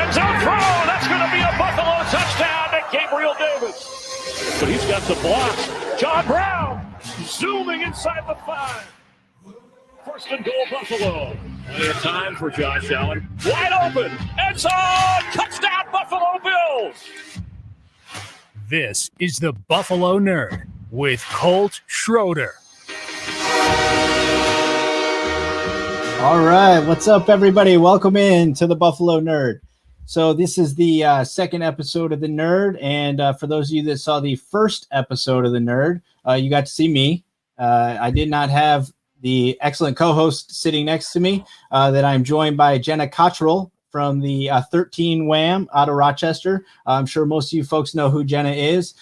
end zone throw. That's going to be a Buffalo touchdown to Gabriel Davis. But he's got some blocks. John Brown zooming inside the 5. First and goal, Buffalo. Plenty of time for Josh Allen. Wide open. End zone. Touchdown, Buffalo Bills. This is the Buffalo Nerd with Colt Schroeder. All right, what's up, everybody? Welcome in to the Buffalo Nerd. So this is the second episode of the Nerd, and for those of you that saw the first episode of the Nerd, you got to see me. I did not have the excellent co-host sitting next to me. That I'm joined by Jenna Cottrell from the 13 Wham out of Rochester. I'm sure most of you folks know who Jenna is.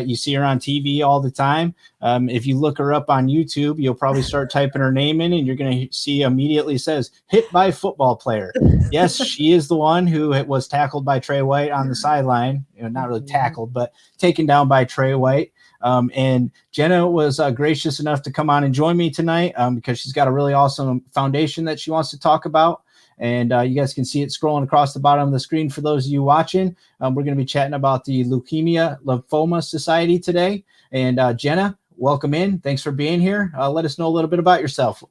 You see her on TV all the time. If you look her up on YouTube, you'll probably start typing her name in and you're going to see immediately says hit by football player. Yes, she is the one who was tackled by Trey White on the sideline. Not really tackled, but taken down by Trey White. And Jenna was gracious enough to come on and join me tonight because she's got a really awesome foundation that she wants to talk about. And you guys can see it scrolling across the bottom of the screen for those of you watching. We're going to be chatting about the Leukemia Lymphoma Society today. And Jenna, welcome in. Thanks for being here. Let us know a little bit about yourself.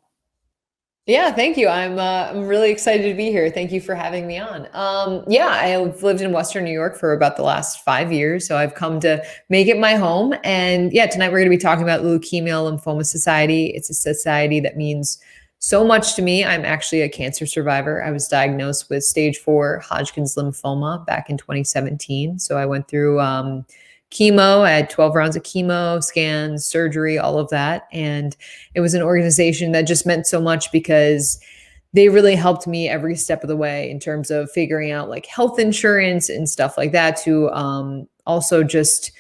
Yeah, thank you. I'm really excited to be here. Thank you for having me on. I've lived in Western New York for about the last 5 years, so I've come to make it my home. And yeah, tonight we're going to be talking about Leukemia Lymphoma Society. It's a society that means so much to me. I'm actually a cancer survivor. I was diagnosed with stage 4 Hodgkin's lymphoma back in 2017. So I went through chemo. I had 12 rounds of chemo, scans, surgery, all of that. And it was an organization that just meant so much because they really helped me every step of the way in terms of figuring out like health insurance and stuff like that, to also just,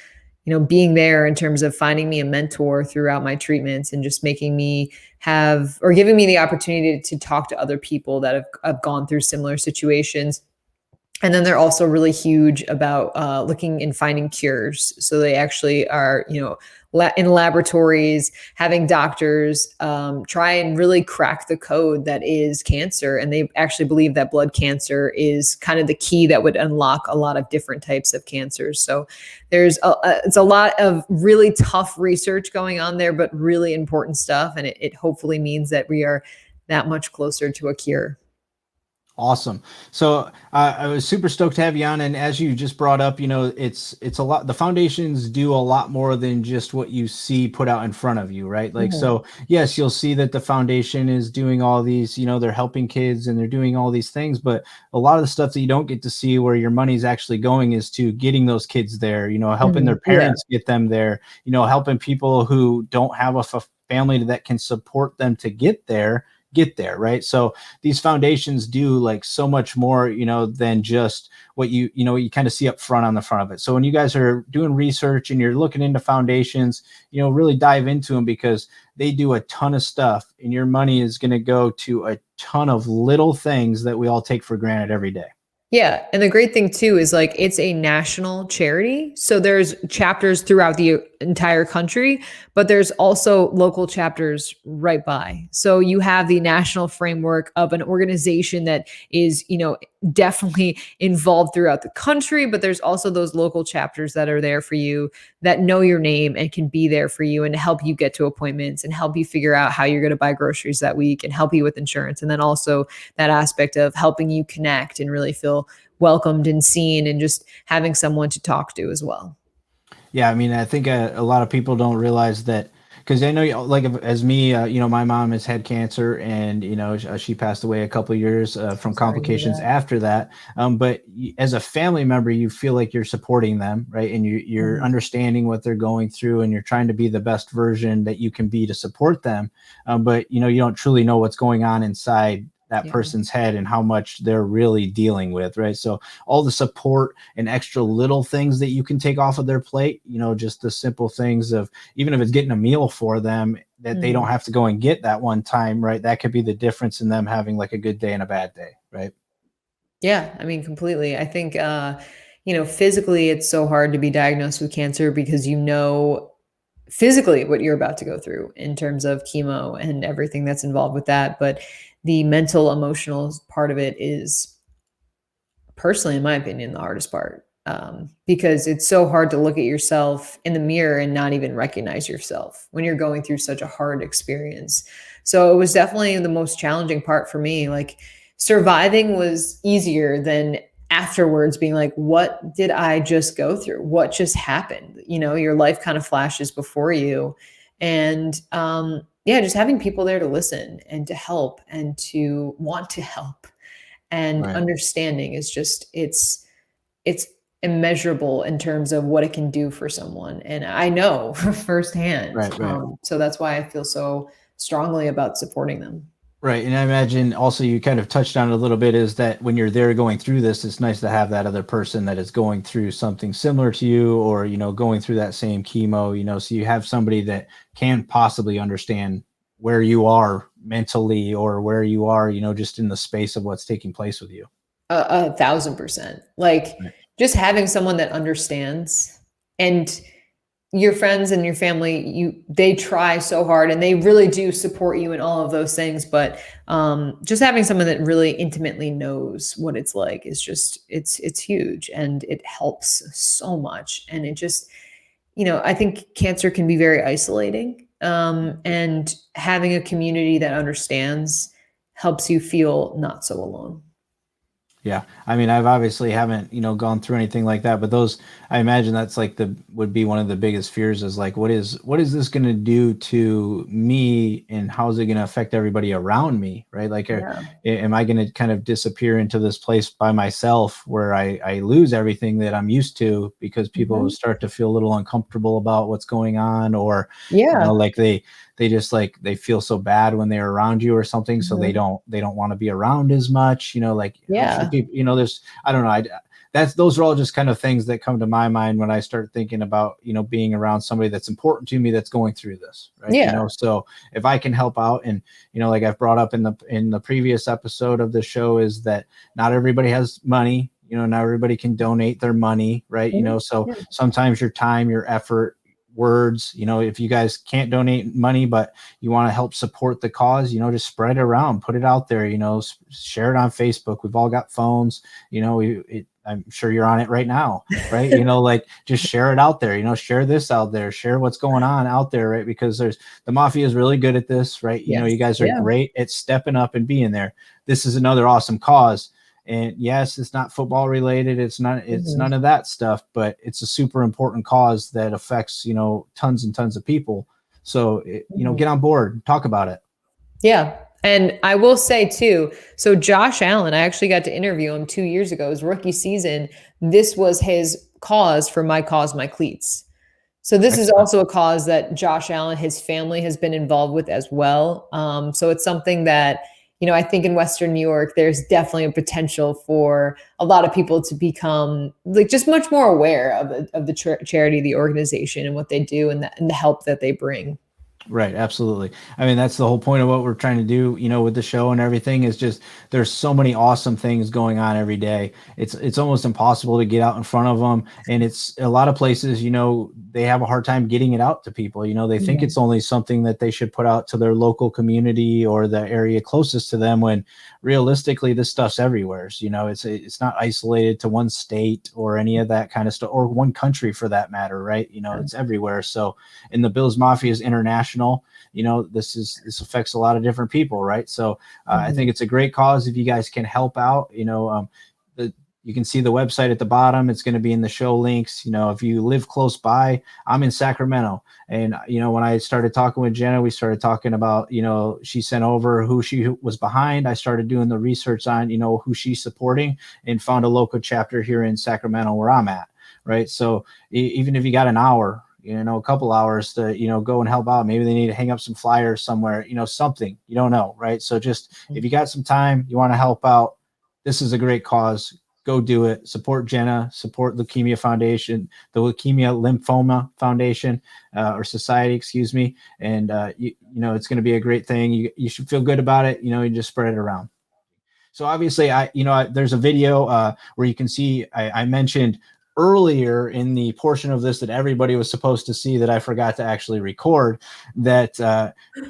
being there in terms of finding me a mentor throughout my treatments and just making me giving me the opportunity to talk to other people that have gone through similar situations. And then they're also really huge about looking and finding cures. So they actually are, in laboratories, having doctors try and really crack the code that is cancer. And they actually believe that blood cancer is kind of the key that would unlock a lot of different types of cancers. So it's a lot of really tough research going on there, but really important stuff. And it hopefully means that we are that much closer to a cure. Awesome. So I was super stoked to have you on. And as you just brought up, it's a lot. The foundations do a lot more than just what you see put out in front of you, right? Like, So yes, you'll see that the foundation is doing all these, they're helping kids and they're doing all these things. But a lot of the stuff that you don't get to see where your money's actually going is to getting those kids there, helping their parents get them there, helping people who don't have a family that can support them to get there, right? So these foundations do like so much more, than just what you kind of see up front on the front of it. So when you guys are doing research and you're looking into foundations, really dive into them because they do a ton of stuff and your money is going to go to a ton of little things that we all take for granted every day. Yeah. And the great thing too is like it's a national charity. So there's chapters throughout the entire country, but there's also local chapters right by. So you have the national framework of an organization that is, definitely involved throughout the country, but there's also those local chapters that are there for you that know your name and can be there for you and help you get to appointments and help you figure out how you're going to buy groceries that week and help you with insurance. And then also that aspect of helping you connect and really feel welcomed and seen and just having someone to talk to as well. Yeah. I mean, I think a lot of people don't realize that, because I know, like, as me, my mom has had cancer and, she passed away a couple of years from complications after that. But as a family member, you feel like you're supporting them, right? And you're understanding what they're going through and you're trying to be the best version that you can be to support them. But, you don't truly know what's going on inside that person's head and how much they're really dealing with, right? So all the support and extra little things that you can take off of their plate, just the simple things of, even if it's getting a meal for them that they don't have to go and get that one time, right? That could be the difference in them having like a good day and a bad day, right? Yeah, I mean, completely. I think, physically it's so hard to be diagnosed with cancer because physically what you're about to go through in terms of chemo and everything that's involved with that. But the mental, emotional part of it is personally, in my opinion, the hardest part, because it's so hard to look at yourself in the mirror and not even recognize yourself when you're going through such a hard experience. So it was definitely the most challenging part for me. Like, surviving was easier than afterwards being like, what did I just go through? What just happened? You know, your life kind of flashes before you. And yeah, just having people there to listen and to help and to want to help and Right. understanding is just, it's immeasurable in terms of what it can do for someone. And I know firsthand. Right. So that's why I feel so strongly about supporting them. Right. And I imagine also you kind of touched on it a little bit is that when you're there going through this, it's nice to have that other person that is going through something similar to you or, going through that same chemo, so you have somebody that can possibly understand where you are mentally or where you are, just in the space of what's taking place with you. 1,000%. Like, Right. just having someone that understands, and your friends and your family, they try so hard and they really do support you in all of those things. But just having someone that really intimately knows what it's like is just, it's huge, and it helps so much. And it just, I think cancer can be very isolating. And having a community that understands helps you feel not so alone. Yeah. I mean, I've obviously haven't, gone through anything like that, but I imagine that's like would be one of the biggest fears is like, what is this going to do to me and how is it going to affect everybody around me? Right. Like, am I going to kind of disappear into this place by myself where I lose everything that I'm used to because people start to feel a little uncomfortable about what's going on or, like they just like they feel so bad when they're around you or something, so they don't want to be around as much, like people, there's I don't know, those are all just kind of things that come to my mind when I start thinking about being around somebody that's important to me that's going through this, right? So if I can help out, and like I've brought up in the previous episode of the show, is that not everybody has money, not everybody can donate their money, right? So sometimes your time, your effort, words, if you guys can't donate money but you want to help support the cause, just spread it around, put it out there, share it on Facebook. We've all got phones, I'm sure you're on it right now, right? Like just share it out there, share this out there, share what's going on out there, right? Because the mafia is really good at this, right? You guys are great at stepping up and being there. This is another awesome cause. And yes, it's not football related. It's none of that stuff, but it's a super important cause that affects, tons and tons of people. So, get on board, talk about it. Yeah. And I will say too, so Josh Allen, I actually got to interview him 2 years ago, his rookie season. This was his cause for My Cause, My Cleats. So this is also a cause that Josh Allen, his family has been involved with as well. So it's something that, I think in Western New York, there's definitely a potential for a lot of people to become like just much more aware of the charity, the organization, and what they do, and the help that they bring. Right. Absolutely. I mean, that's the whole point of what we're trying to do, with the show and everything is just, there's so many awesome things going on every day. It's almost impossible to get out in front of them. And it's a lot of places, they have a hard time getting it out to people. They think it's only something that they should put out to their local community or the area closest to them, when realistically this stuff's everywhere. So, it's not isolated to one state or any of that kind of stuff, or one country for that matter. Right. It's everywhere. So, and the Bills Mafia is international. This affects a lot of different people, right? So I think it's a great cause if you guys can help out. You can see the website at the bottom. It's going to be in the show links. If you live close by, I'm in Sacramento, and when I started talking with Jenna, we started talking about she sent over who she was behind. I started doing the research on who she's supporting, and found a local chapter here in Sacramento where I'm at, right? So even if you got an hour, a couple hours to, go and help out. Maybe they need to hang up some flyers somewhere, something, you don't know. Right. So just, if you got some time, you want to help out, this is a great cause. Go do it. Support Jenna, support Leukemia Foundation, the Leukemia Lymphoma Foundation, or Society, excuse me. And, it's going to be a great thing. You should feel good about it. You just spread it around. So obviously there's a video where you can see, I mentioned earlier in the portion of this that everybody was supposed to see that I forgot to actually record, that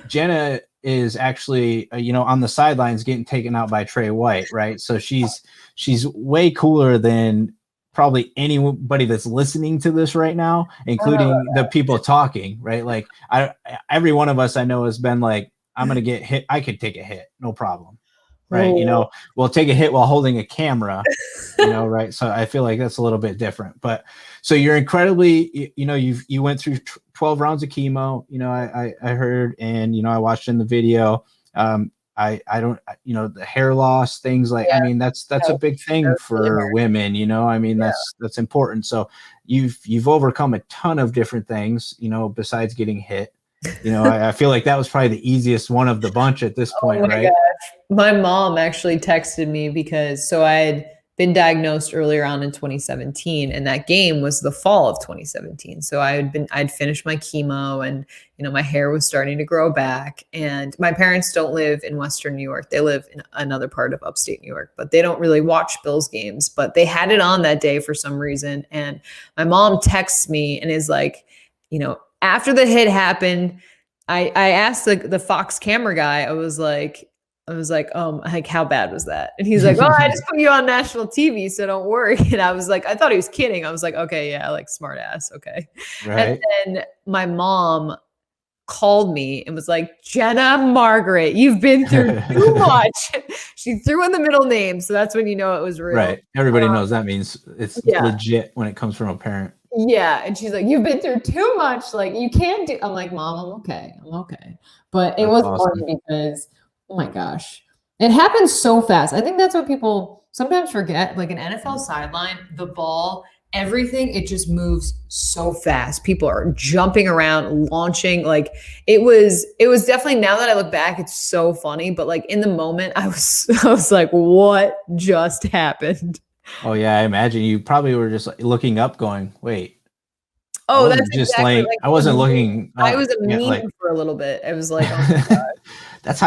Jenna is actually, on the sidelines getting taken out by Trey White, right? So she's way cooler than probably anybody that's listening to this right now, including the people talking, right? Like every one of us I know has been like, I'm going to get hit. I could take a hit. No problem. Right. Oh. We'll take a hit while holding a camera, right. So I feel like that's a little bit different, but so you're incredibly, you went through 12 rounds of chemo, I heard, and, I watched in the video. I don't, the hair loss, things like, Yeah. I mean, that's a big thing for women, I mean, that's important. So you've overcome a ton of different things, besides getting hit. I feel like that was probably the easiest one of the bunch at this point, right? Gosh. My mom actually texted me because I had been diagnosed earlier on in 2017, and that game was the fall of 2017. So I'd finished my chemo, and my hair was starting to grow back. And my parents don't live in Western New York; they live in another part of upstate New York. But they don't really watch Bills games. But they had it on that day for some reason, and my mom texts me and is like, after the hit happened, I asked the Fox camera guy. I was like, how bad was that? And he's like, I just put you on national TV, so don't worry. And I was like, I thought he was kidding. I was like, okay, yeah, like smart ass. Okay. Right. And then my mom called me and was like, Jenna Margaret, you've been through too much. She threw in the middle name. So that's when it was real. Right. Everybody knows that means it's legit when it comes from a parent. Yeah. And she's like, you've been through too much. Like, you can't do. I'm like, Mom, I'm okay. But it was funny because, oh my gosh, it happens so fast. I think that's what people sometimes forget. Like an NFL sideline, the ball, everything, it just moves so fast. People are jumping around, launching. Like it was definitely, now that I look back, it's so funny. But like in the moment, I was like, what just happened? Oh yeah, I imagine you probably were just looking up, going, "Wait." Oh, that's just exactly like I wasn't looking. I was a meme for a little bit. It was like, oh my God. That's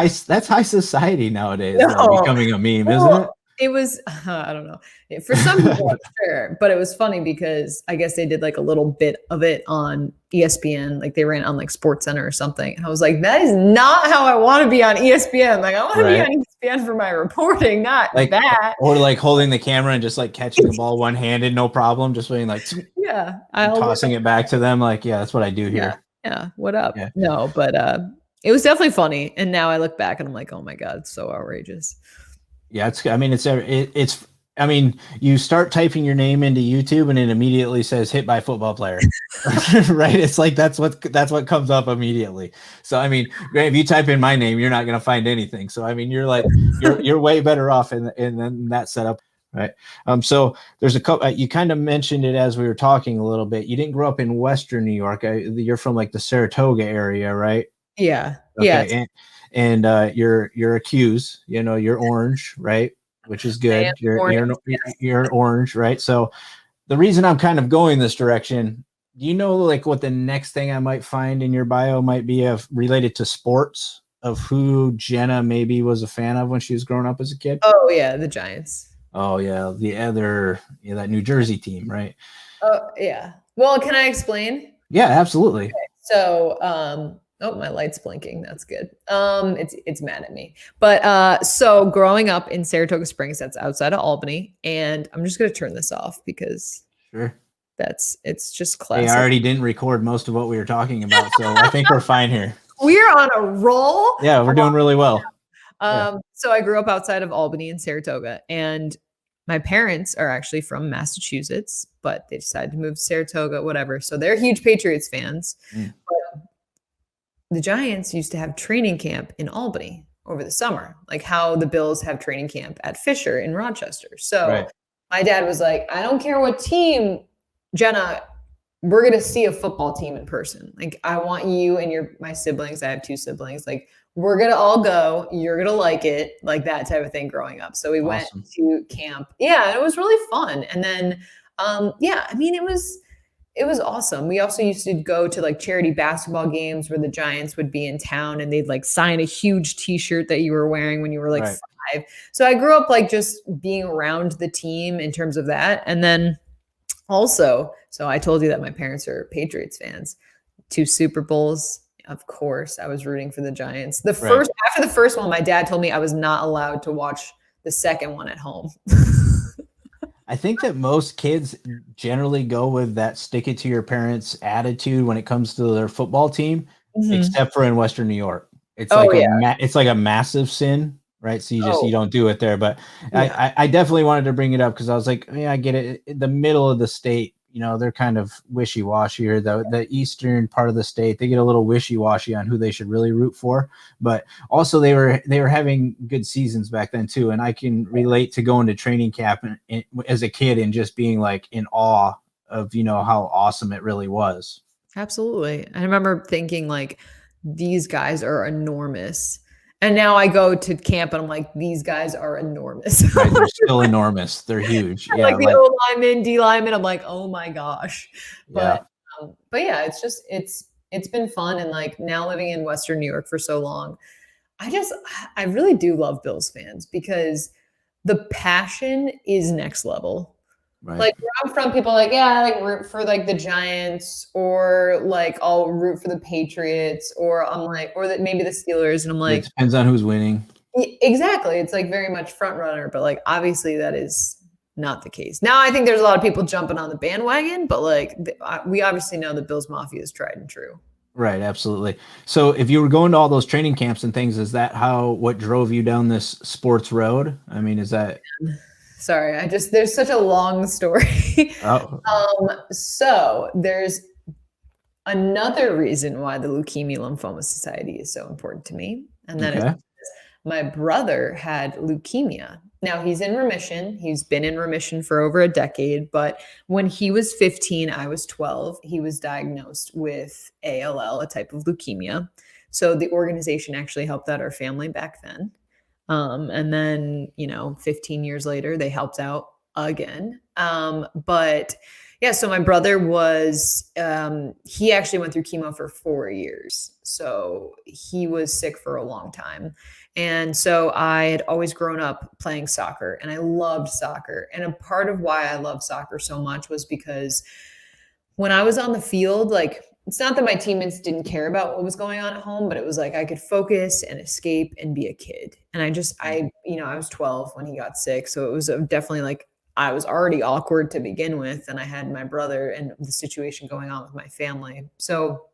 high society nowadays. Becoming a meme, isn't it? It was, I don't know. For some people, I'm sure, but it was funny because I guess they did like a little bit of it on ESPN. Like they ran on like SportsCenter or something. And I was like, that is not how I want to be on ESPN. Like I want to be on ESPN for my reporting, not like that. Or like holding the camera and just like catching the ball one-handed, no problem. Just being like, tossing it back to them. Like, yeah, that's what I do here. Yeah. What up? Yeah. No, but it was definitely funny. And now I look back and I'm like, oh my God, it's so outrageous. Yeah, you start typing your name into YouTube and it immediately says hit by football player, right? It's like, that's what comes up immediately. So, I mean, if you type in my name, you're not going to find anything. So, I mean, you're way better off in that setup. Right. So there's a couple, you kind of mentioned it as we were talking a little bit. You didn't grow up in Western New York. You're from like the Saratoga area, right? Yeah. Okay. Yeah. And you're a Q's, you're orange, right? Which is good. You're orange, right? So the reason I'm kind of going this direction, do you know like what the next thing I might find in your bio might be related to sports, of who Jenna maybe was a fan of when she was growing up as a kid? Oh yeah, the Giants. Oh yeah, that New Jersey team, right? Oh yeah. Well, can I explain? Yeah, absolutely. Okay. So oh, my light's blinking. That's good. It's mad at me. But so growing up in Saratoga Springs, that's outside of Albany, and I'm just gonna turn this off because it's just classic. Hey, I already didn't record most of what we were talking about, so I think we're fine here. We're on a roll. Yeah, we're doing really well. So I grew up outside of Albany in Saratoga, and my parents are actually from Massachusetts, but they decided to move to Saratoga, whatever. So they're huge Patriots fans. But the Giants used to have training camp in Albany over the summer, like how the Bills have training camp at Fisher in Rochester. So my dad was like, I don't care what team, Jenna, we're going to see a football team in person. Like I want you and my siblings. I have 2 siblings. Like we're going to all go, you're going to like it, like that type of thing growing up. So we went to camp. Yeah. It was really fun. And then, I mean, it was awesome. We also used to go to like charity basketball games where the Giants would be in town and they'd like sign a huge t-shirt that you were wearing when you were like 5. So I grew up like just being around the team in terms of that. And then also, so I told you that my parents are Patriots fans, 2 Super Bowls. of course, I was rooting for the Giants. Right. After the first one, my dad told me I was not allowed to watch the second one at home. I think that most kids generally go with that stick it to your parents attitude when it comes to their football team, except for in Western New York. It's Oh, like yeah. it's like a massive sin, right? So you don't do it there. But Yeah. I definitely wanted to bring it up because I was like, yeah, I get it. In the middle of the state, they're kind of wishy-washy, or the eastern part of the state, they get a little wishy-washy on who they should really root for. But also they were having good seasons back then too, and I can relate to going to training camp and as a kid and just being like in awe of how awesome it really was. Absolutely. I remember thinking like these guys are enormous. And now I go to camp and I'm like, these guys are enormous. Right, they're still enormous. They're huge. Yeah, Like the O lineman, D lineman, I'm like, oh my gosh. yeah. But yeah, it's been fun. And like now living in Western New York for so long, I really do love Bills fans because the passion is next level. Right. Like where I'm from, people are like, yeah, I like root for like the Giants, or like I'll root for the Patriots, or I'm like, or that maybe the Steelers, and I'm It like, depends on who's winning. exactly. It's like very much front runner, but like obviously that is not the case. Now I think there's a lot of people jumping on the bandwagon, but like we obviously know the Bills Mafia is tried and true. Right, absolutely. So if you were going to all those training camps and things, is that what drove you down this sports road? I mean, is that Sorry, there's such a long story. oh So there's another reason why the Leukemia Lymphoma Society is so important to me, and that is okay. because my brother had leukemia. Now he's in remission. He's been in remission for over a decade, but when he was 15, I was 12, he was diagnosed with ALL, a type of leukemia. So the organization actually helped out our family back then. And then, 15 years later, they helped out again. But yeah, so my brother he actually went through chemo for 4 years. So he was sick for a long time. And so I had always grown up playing soccer and I loved soccer. And a part of why I loved soccer so much was because when I was on the field, like, it's not that my teammates didn't care about what was going on at home, but it was like I could focus and escape and be a kid. And I was 12 when he got sick. So it was definitely like I was already awkward to begin with. And I had my brother and the situation going on with my family. So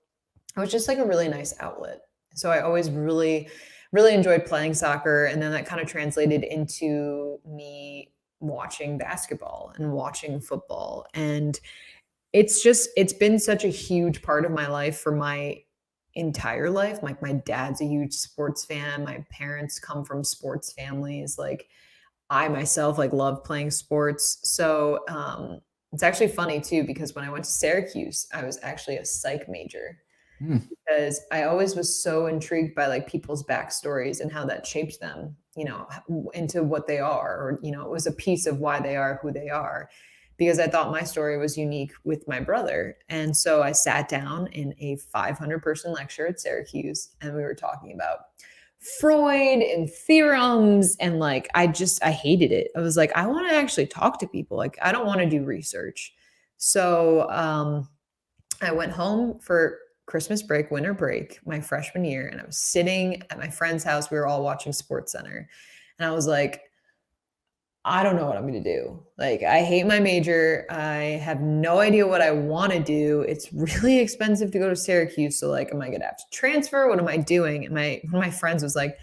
it was just like a really nice outlet. So I always really, really enjoyed playing soccer. And then that kind of translated into me watching basketball and watching football. And it's been such a huge part of my life for my entire life. Like my dad's a huge sports fan. My parents come from sports families. Like I myself like love playing sports. So it's actually funny too, because when I went to Syracuse, I was actually a psych major because I always was so intrigued by like people's backstories and how that shaped them, into what they are, or, it was a piece of why they are who they are, because I thought my story was unique with my brother. And so I sat down in a 500-person lecture at Syracuse and we were talking about Freud and theorems. And like, I hated it. I was like, I want to actually talk to people. Like, I don't want to do research. So I went home for Christmas break, winter break, my freshman year. And I was sitting at my friend's house. We were all watching SportsCenter. And I was like, I don't know what I'm going to do. Like, I hate my major. I have no idea what I want to do. It's really expensive to go to Syracuse. So like, am I going to have to transfer? What am I doing? And one of my friends was like,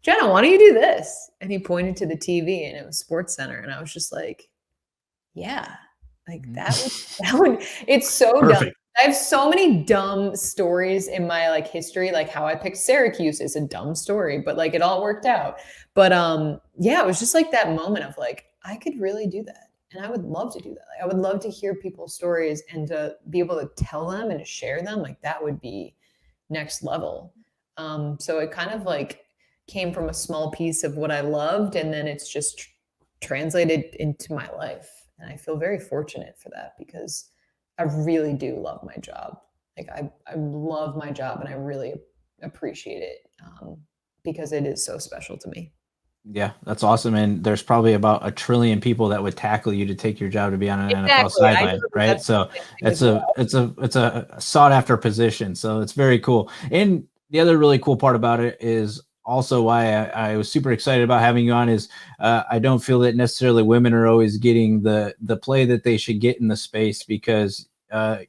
Jenna, why don't you do this? And he pointed to the TV and it was SportsCenter. And I was just like, yeah, like that would, it's so Perfect. dumb. I have so many dumb stories in my like history, like how I picked Syracuse is a dumb story, but like it all worked out. But yeah, it was just like that moment of like, I could really do that. And I would love to do that. Like, I would love to hear people's stories and to be able to tell them and to share them. Like that would be next level. So it kind of like came from a small piece of what I loved. And then it's just translated into my life. And I feel very fortunate for that because I really do love my job. Like I love my job and I really appreciate it because it is so special to me. Yeah, that's awesome. And there's probably about 1 trillion people that would tackle you to take your job to be on an NFL Exactly. I know sideline, right? that's So the same thing it's as well. a sought after position. So it's very cool. And the other really cool part about it is also why I was super excited about having you on is I don't feel that necessarily women are always getting the play that they should get in the space, because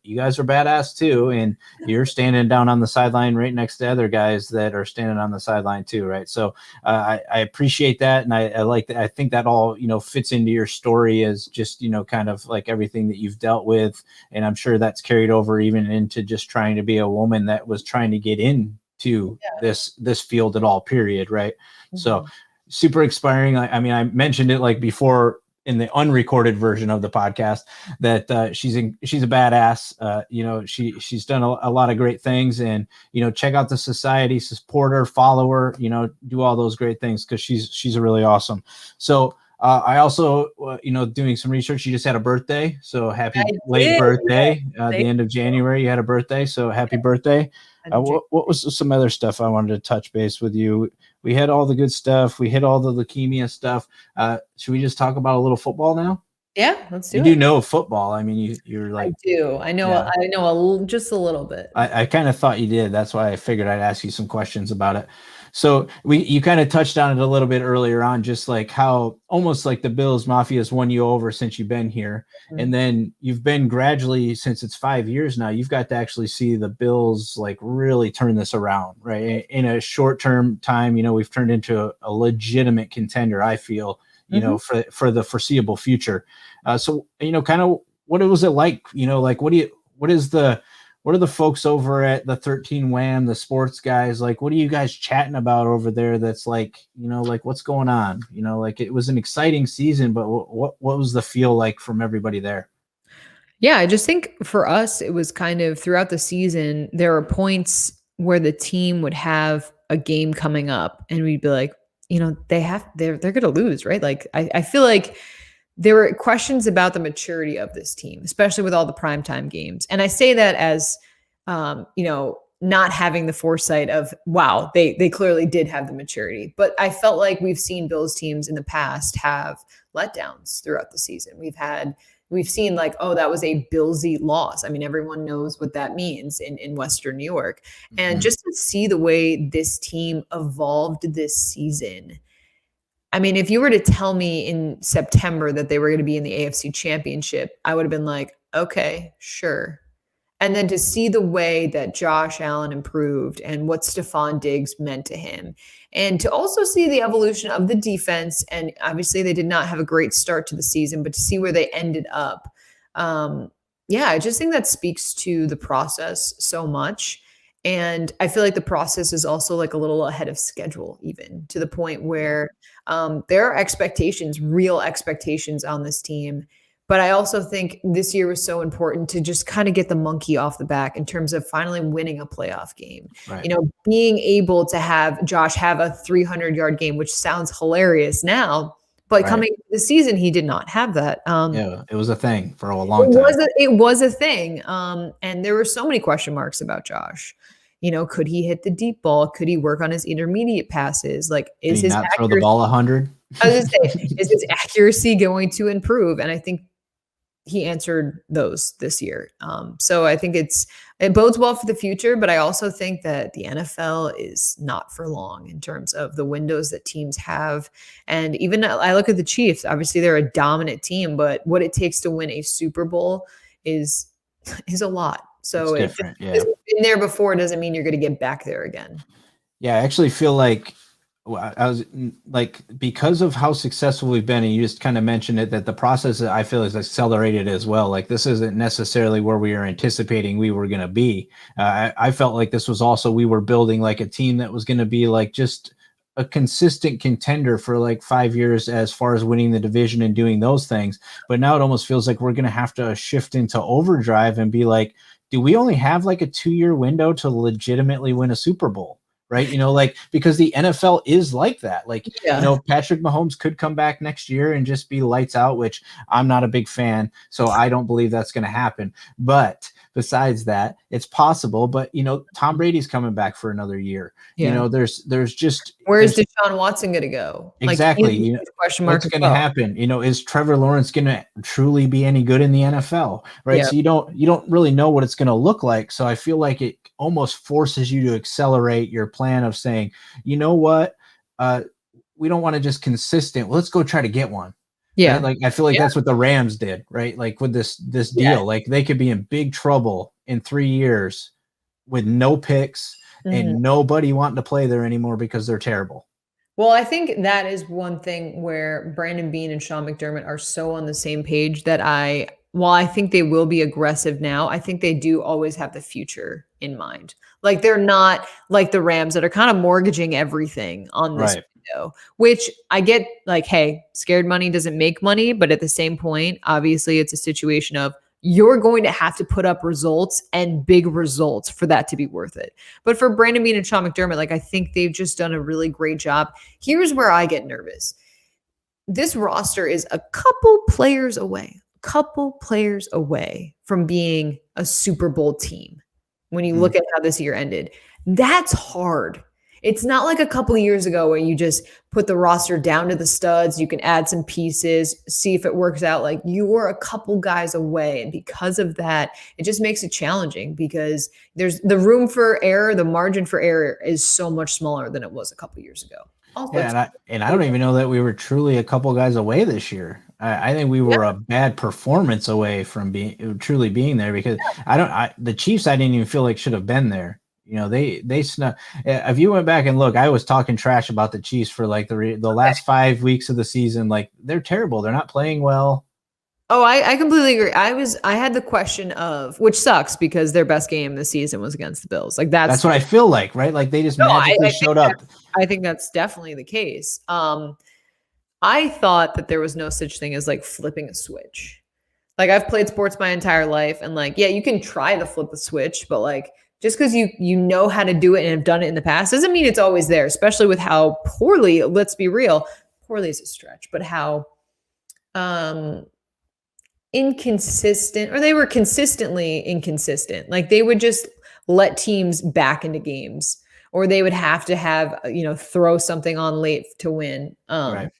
you guys are badass too, and you're standing down on the sideline right next to other guys that are standing on the sideline too, right? So I appreciate that, and I like that. I think that all fits into your story as just kind of like everything that you've dealt with, and I'm sure that's carried over even into just trying to be a woman that was trying to get into this field at all. Period, right? So Mhm. super inspiring. I mean, I mentioned it like before in the unrecorded version of the podcast that she's a badass. She's done a lot of great things, and check out the society, support her, follow her, do all those great things, because she's really awesome. So I also doing some research, she just had a birthday, so happy I late did. birthday. Thank The end of January you had a birthday, so happy birthday. I did. What was some other stuff I wanted to touch base with you? We had all the good stuff. We hit all the leukemia stuff. Should we just talk about a little football now? Yeah, let's do You it. do know football. I mean, you're I like, do. I know. yeah. I know just a little bit. I kind of thought you did. That's why I figured I'd ask you some questions about it. So you kind of touched on it a little bit earlier on, just like how almost like the Bills Mafia has won you over since you've been here. Mhm. And then you've been gradually, since it's 5 years now, you've got to actually see the Bills like really turn this around, right? In a short-term time, we've turned into a legitimate contender, I feel, Mhm. for the foreseeable future. So, kind of what was it like, like what are the folks over at the 13 Wham, the sports guys, like, what are you guys chatting about over there? That's like, like what's going on? Like it was an exciting season, but what was the feel like from everybody there? Yeah, I just think for us, it was kind of throughout the season, there were points where the team would have a game coming up and we'd be like, they're gonna lose, right? Like I feel like there were questions about the maturity of this team, especially with all the primetime games. And I say that as not having the foresight of wow, they clearly did have the maturity. But I felt like we've seen Bills teams in the past have letdowns throughout the season. We've seen like, oh, that was a Billsy loss. I mean, everyone knows what that means in Western New York. And Mhm. just to see the way this team evolved this season. I mean, if you were to tell me in September that they were going to be in the AFC Championship, I would have been like, okay, sure. And then to see the way that Josh Allen improved and what Stephon Diggs meant to him, and to also see the evolution of the defense. And obviously, they did not have a great start to the season, but to see where they ended up. Um, yeah, I just think that speaks to the process so much. And I feel like the process is also like a little ahead of schedule, even to the point where there are expectations, real expectations on this team. But I also think this year was so important to just kind of get the monkey off the back in terms of finally winning a playoff game. Right. Being able to have Josh have a 300-yard game, which sounds hilarious now, but Right. coming into the season, he did not have that. Yeah. It was a thing for a long time. It was a thing. And there were so many question marks about Josh. Could he hit the deep ball? Could he work on his intermediate passes? Like, Did is he his not throw the accuracy? ball 100? I was gonna say, is his accuracy going to improve? And I think he answered those this year. So I think it bodes well for the future, but I also think that the NFL is not for long in terms of the windows that teams have. And even I look at the Chiefs, obviously they're a dominant team, but what it takes to win a Super Bowl is a lot. It's So different. Yeah. just been there before doesn't mean you're going to get back there again. Yeah, I actually feel like I was like, because of how successful we've been, and you just kind of mentioned it, that the process I feel is accelerated as well. Like this isn't necessarily where we are anticipating we were going to be. I felt like this was also, we were building like a team that was going to be like just a consistent contender for like 5 years as far as winning the division and doing those things. But now it almost feels like we're going to have to shift into overdrive and be like, do we only have like a 2-year window to legitimately win a Super Bowl? Right. Like, because the NFL is like that. Like, Yeah. Patrick Mahomes could come back next year and just be lights out, which I'm not a big fan. So I don't believe that's going to happen. But besides that, it's possible. But, Tom Brady's coming back for another year. Yeah. There's just, Where's Deshaun Watson going to go? Exactly. Like, question mark. What's going to happen? Is Trevor Lawrence going to truly be any good in the NFL? Right. Yeah. So you don't really know what it's going to look like. So I feel like it almost forces you to accelerate your plan of saying, you know what? We don't want to just consistent. Let's go try to get one. Yeah. Right? Like, I feel like that's what the Rams did, right? Like with this deal, like they could be in big trouble in 3 years with no picks and nobody wanting to play there anymore because they're terrible. Well, I think that is one thing where Brandon Beane and Sean McDermott are so on the same page that while I think they will be aggressive now, I think they do always have the future in mind. Like, they're not like the Rams that are kind of mortgaging everything on this window, which I get, like, hey, scared money doesn't make money. But at the same point, obviously it's a situation of you're going to have to put up results and big results for that to be worth it. But for Brandon Beane and Sean McDermott, like, I think they've just done a really great job. Here's where I get nervous. This roster is a couple players away from being a Super Bowl team. When you look at how this year ended, that's hard. It's not like a couple of years ago where you just put the roster down to the studs. You can add some pieces, see if it works out. Like, you were a couple guys away. And because of that, it just makes it challenging because there's the room for error. The margin for error is so much smaller than it was a couple of years ago. I don't even know that we were truly a couple guys away this year. I think we were a bad performance away from truly being there because the Chiefs, I didn't even feel like should have been there. They snuck. If you went back and look, I was talking trash about the Chiefs for like the last 5 weeks of the season. Like, they're terrible. They're not playing well. Oh, I completely agree. I had the question of, which sucks because their best game this season was against the Bills. Like, that's what I feel like, right? Like, they just magically showed up. I think that's definitely the case. I thought that there was no such thing as like flipping a switch. Like, I've played sports my entire life, and like, yeah, you can try to flip the switch, but like, just because you know how to do it and have done it in the past doesn't mean it's always there, especially with how poorly, let's be real, poorly is a stretch, but how inconsistent, or they were consistently inconsistent. Like, they would just let teams back into games, or they would have to have, throw something on late to win. Right.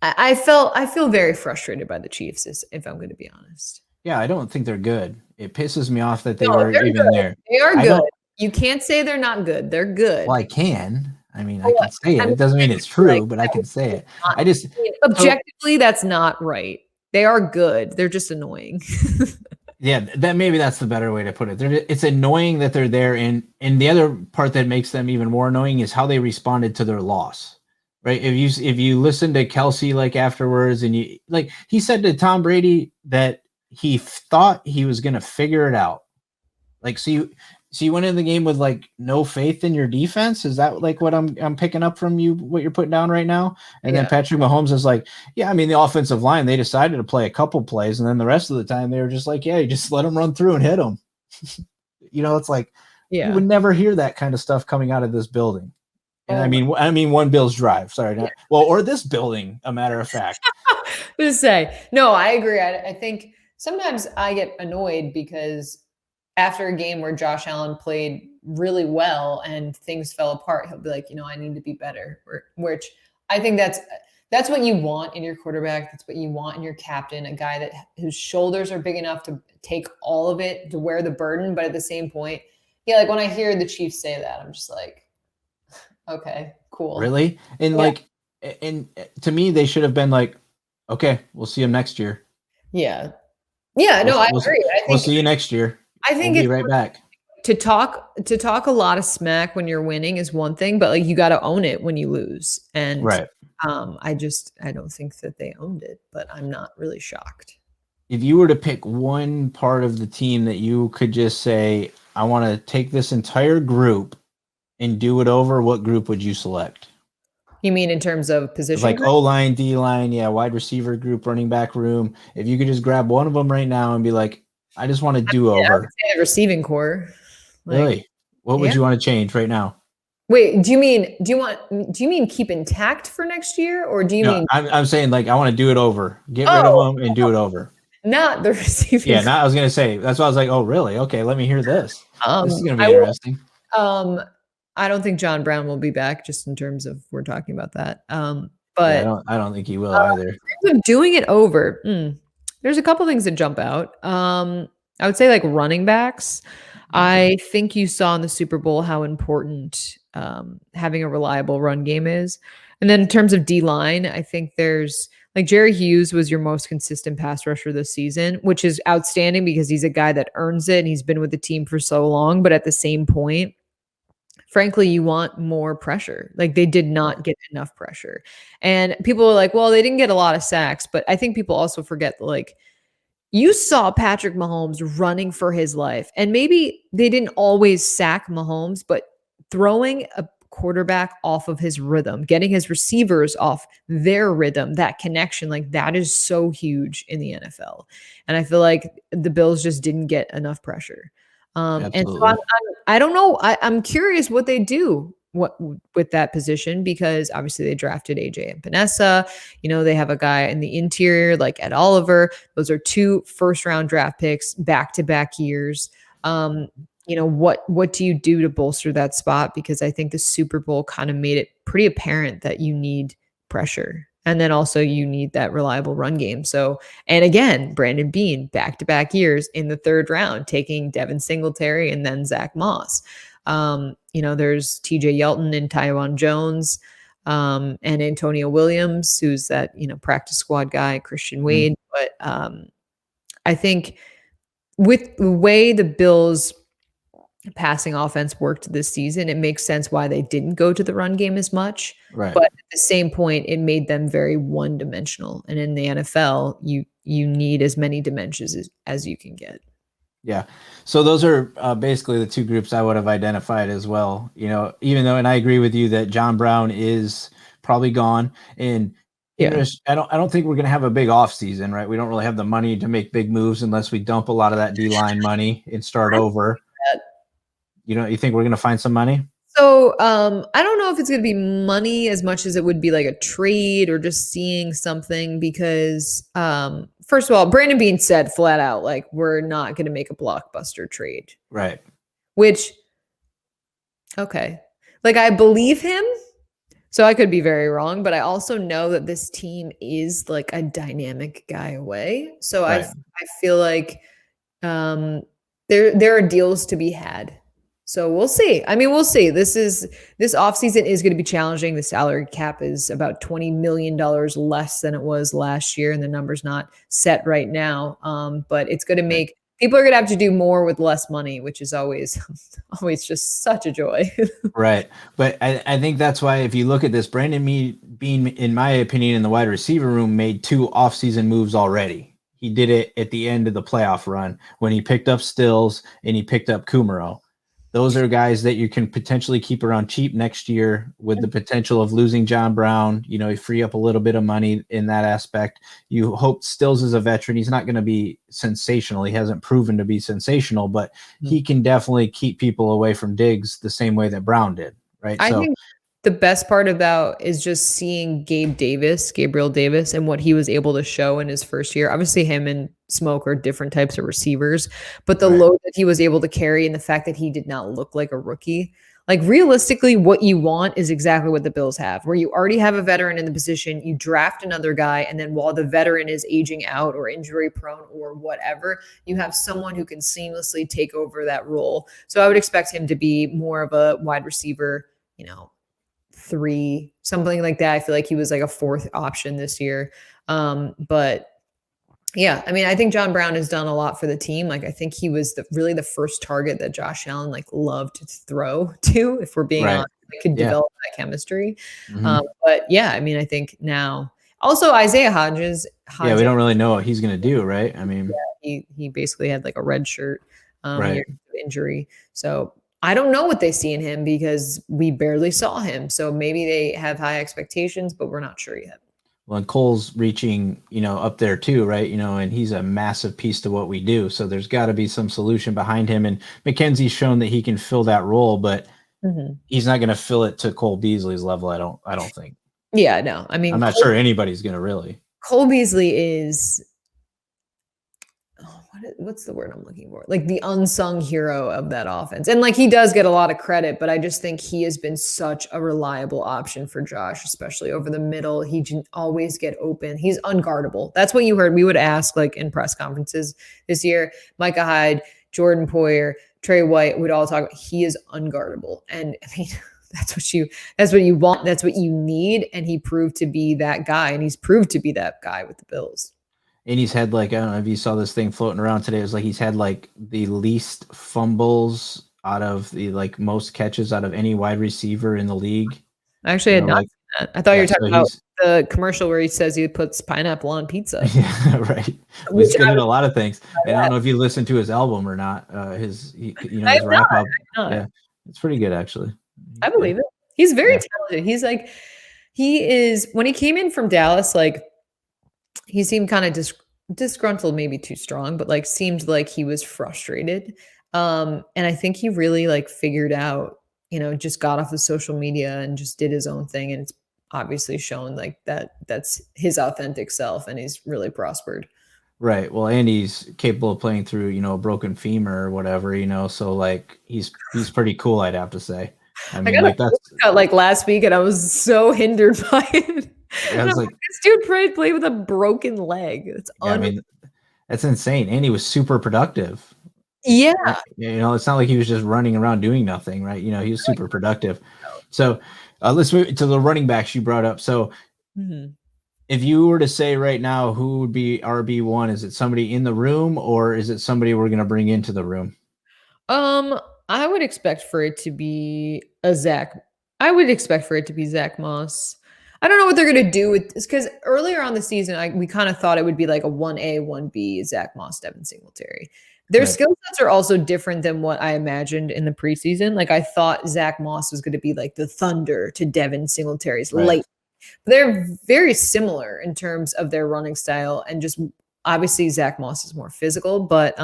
I feel very frustrated by the Chiefs, if I'm going to be honest. Yeah, I don't think they're good. It pisses me off that they were even there. They are good. You can't say they're not good. They're good. Well, I can. I mean, I can say it. It doesn't mean it's true, but I can say it. Objectively, that's not right. They are good. They're just annoying. Yeah, that's the better way to put it. It's annoying that they're there, and the other part that makes them even more annoying is how they responded to their loss. Right? If you listen to Kelsey like afterwards, and he said to Tom Brady that he thought he was going to figure it out. Like, so you went in the game with like no faith in your defense. Is that like what I'm picking up from you, what you're putting down right now? And then Patrick Mahomes is like, yeah, I mean, the offensive line, they decided to play a couple plays, and then the rest of the time they were just like, yeah, you just let them run through and hit them. It's like, you would never hear that kind of stuff coming out of this building. And I mean one Bills drive. Sorry, or this building. A matter of fact. Just say no. I agree. I think sometimes I get annoyed because after a game where Josh Allen played really well and things fell apart, he'll be like, I need to be better. Which I think that's what you want in your quarterback. That's what you want in your captain, a guy whose shoulders are big enough to take all of it, to wear the burden. But at the same point, like when I hear the Chiefs say that, I'm just like, okay, cool. Really? And and to me, they should have been like, okay, we'll see them next year. Yeah. Yeah, no, I agree. We'll see you next year. I think we'll be right back. To talk a lot of smack when you're winning is one thing, but like, you got to own it when you lose. And I don't think that they owned it, but I'm not really shocked. If you were to pick one part of the team that you could just say, I want to take this entire group and do it over, what group would you select? You mean in terms of position? Like O-line, D-line, wide receiver group, running back room. If you could just grab one of them right now and be like, I just want to do over. I would say the receiving core. Really? What would you want to change right now? Wait, do you mean keep intact for next year, or do you mean? I'm saying like I want to do it over. Get rid of them and do it over. Not the receiving. Yeah, I was gonna say that's why I was like, oh really? Okay, let me hear this. This is gonna be interesting. I don't think John Brown will be back, just in terms of we're talking about that. But I don't think he will either. in terms of doing it over, there's a couple things that jump out. I would say like running backs. I think you saw in the Super Bowl how important having a reliable run game is. And then in terms of D line, I think there's like Jerry Hughes was your most consistent pass rusher this season, which is outstanding because he's a guy that earns it and he's been with the team for so long. But at the same point, frankly, you want more pressure. Like they did not get enough pressure. And people are like, well, they didn't get a lot of sacks. But I think people also forget that, like, you saw Patrick Mahomes running for his life. And maybe they didn't always sack Mahomes, but throwing a quarterback off of his rhythm, getting his receivers off their rhythm, that connection, like that is so huge in the NFL. And I feel like the Bills just didn't get enough pressure. And so I don't know. I'm curious what they do with that position, because obviously they drafted AJ and Panessa. You know, they have a guy in the interior like Ed Oliver. Those are 2 first-round draft picks back-to-back years. You know, what do you do to bolster that spot? Because I think the Super Bowl kind of made it pretty apparent that you need pressure. And then also you need that reliable run game. So, and again, Brandon Beane, back-to-back years in the 3rd round, taking Devin Singletary and then Zach Moss. You know, there's TJ Yeldon and Tywan Jones, and Antonio Williams, who's that, you know, practice squad guy, Christian Wade. But I think with the way the Bills passing offense worked this season, it makes sense why they didn't go to the run game as much. Right. But at the same point, it made them very one-dimensional. And in the NFL, you need as many dimensions as you can get. Yeah. So those are basically the 2 groups I would have identified as well. You know, even though, and I agree with you that John Brown is probably gone. And I don't think we're going to have a big off season, right? We don't really have the money to make big moves unless we dump a lot of that D-line money and start over. You know, you think we're going to find some money? So I don't know if it's going to be money as much as it would be like a trade or just seeing something, because first of all, Brandon Beane said flat out, like, we're not going to make a blockbuster trade. Right. Which, okay. Like, I believe him. So I could be very wrong, but I also know that this team is like a dynamic guy away. So right. I feel like there are deals to be had. So we'll see. I mean, we'll see. This offseason is going to be challenging. The salary cap is about $20 million less than it was last year, and the number's not set right now. But it's going to make people are going to have to do more with less money, which is always just such a joy. Right. But I think that's why, if you look at this, Brandon Beane, in my opinion, in the wide receiver room, made 2 offseason moves already. He did it at the end of the playoff run when he picked up Stills and he picked up Kumaro. Those are guys that you can potentially keep around cheap next year, with the potential of losing John Brown. You know, you free up a little bit of money in that aspect. You hope Stills is a veteran. He's not going to be sensational. He hasn't proven to be sensational, but he can definitely keep people away from Diggs the same way that Brown did. Right. I think the best part about is just seeing Gabriel Davis, and what he was able to show in his first year. Obviously, him and Smoke are different types of receivers, but the load that he was able to carry, and the fact that he did not look like a rookie, like, realistically, what you want is exactly what the Bills have, where you already have a veteran in the position, you draft another guy, and then while the veteran is aging out or injury prone or whatever, you have someone who can seamlessly take over that role. So I would expect him to be more of a wide receiver, 3, something like that. I feel like he was like a 4th option this year. But yeah, I mean, I think John Brown has done a lot for the team. Like, I think he was really the first target that Josh Allen loved to throw to, if we're being honest. They could develop that chemistry. But yeah, I mean, I think now also Isaiah Hodges. Yeah, we don't really know what he's going to do, right? I mean, he basically had like a red shirt injury. So I don't know what they see in him, because we barely saw him. So maybe they have high expectations, but we're not sure yet. Well, and Cole's reaching, up there too, right? And he's a massive piece to what we do. So there's got to be some solution behind him. And McKenzie's shown that he can fill that role, but he's not going to fill it to Cole Beasley's level. I don't think. Yeah, no. I mean, I'm not sure anybody's going to really. Cole Beasley is. Oh, what's the word I'm looking for? Like the unsung hero of that offense. And like he does get a lot of credit, but I just think he has been such a reliable option for Josh, especially over the middle. He can always get open. He's unguardable. That's what you heard. We would ask like in press conferences this year, Micah Hyde, Jordan Poyer, Trey White would all talk about he is unguardable. And I mean, that's what you want. That's what you need. And he proved to be that guy. And he's proved to be that guy with the Bills. And he's had like, I don't know if you saw this thing floating around today. It was like he's had like the least fumbles out of the like most catches out of any wide receiver in the league. Actually, I had not seen that. I thought you were talking about the commercial where he says he puts pineapple on pizza. Yeah, right. He's good at a lot of things. And I don't know if you listened to his album or not. His wrap up. Yeah, it's pretty good actually. I believe it. He's very talented. He's like, when he came in from Dallas, like he seemed kind of disgruntled, maybe too strong, but like seemed like he was frustrated. And I think he really like figured out, just got off of social media and just did his own thing. And it's obviously shown like that's his authentic self, and he's really prospered. Right. Well, and he's capable of playing through, a broken femur or whatever, so like he's pretty cool, I'd have to say. I mean, like that's like last week, and I was so hindered by it. I was like, this dude played with a broken leg. That's insane. And he was super productive. Yeah. It's not like he was just running around doing nothing, right? He was super productive. So let's move to the running backs you brought up. So if you were to say right now, who would be RB1? Is it somebody in the room, or is it somebody we're going to bring into the room? I would expect for it to be Zach Moss. I don't know what they're going to do with this, because earlier on the season, we kind of thought it would be like a 1A, 1B, Zach Moss, Devin Singletary. Their skill sets are also different than what I imagined in the preseason. Like I thought Zach Moss was going to be like the thunder to Devin Singletary's light. But they're very similar in terms of their running style, and just obviously Zach Moss is more physical, but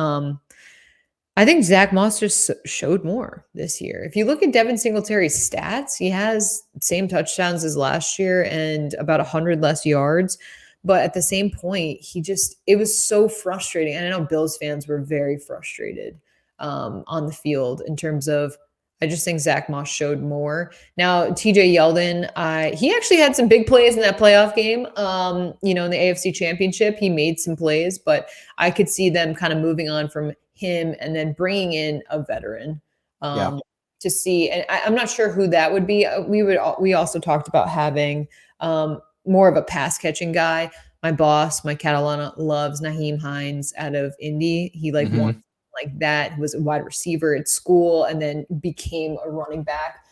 I think Zach Moss just showed more this year. If you look at Devin Singletary's stats, he has the same touchdowns as last year and about 100 less yards. But at the same point, it was so frustrating. And I know Bills fans were very frustrated on the field in terms of, I just think Zach Moss showed more. Now, TJ Yeldon, he actually had some big plays in that playoff game. In the AFC Championship, he made some plays, but I could see them kind of moving on from him and then bringing in a veteran to see. And I'm not sure who that would be. We also talked about having more of a pass catching guy. My boss, Mike Catalana, loves Naheem Hines out of Indy. He won like that. He was a wide receiver at school and then became a running back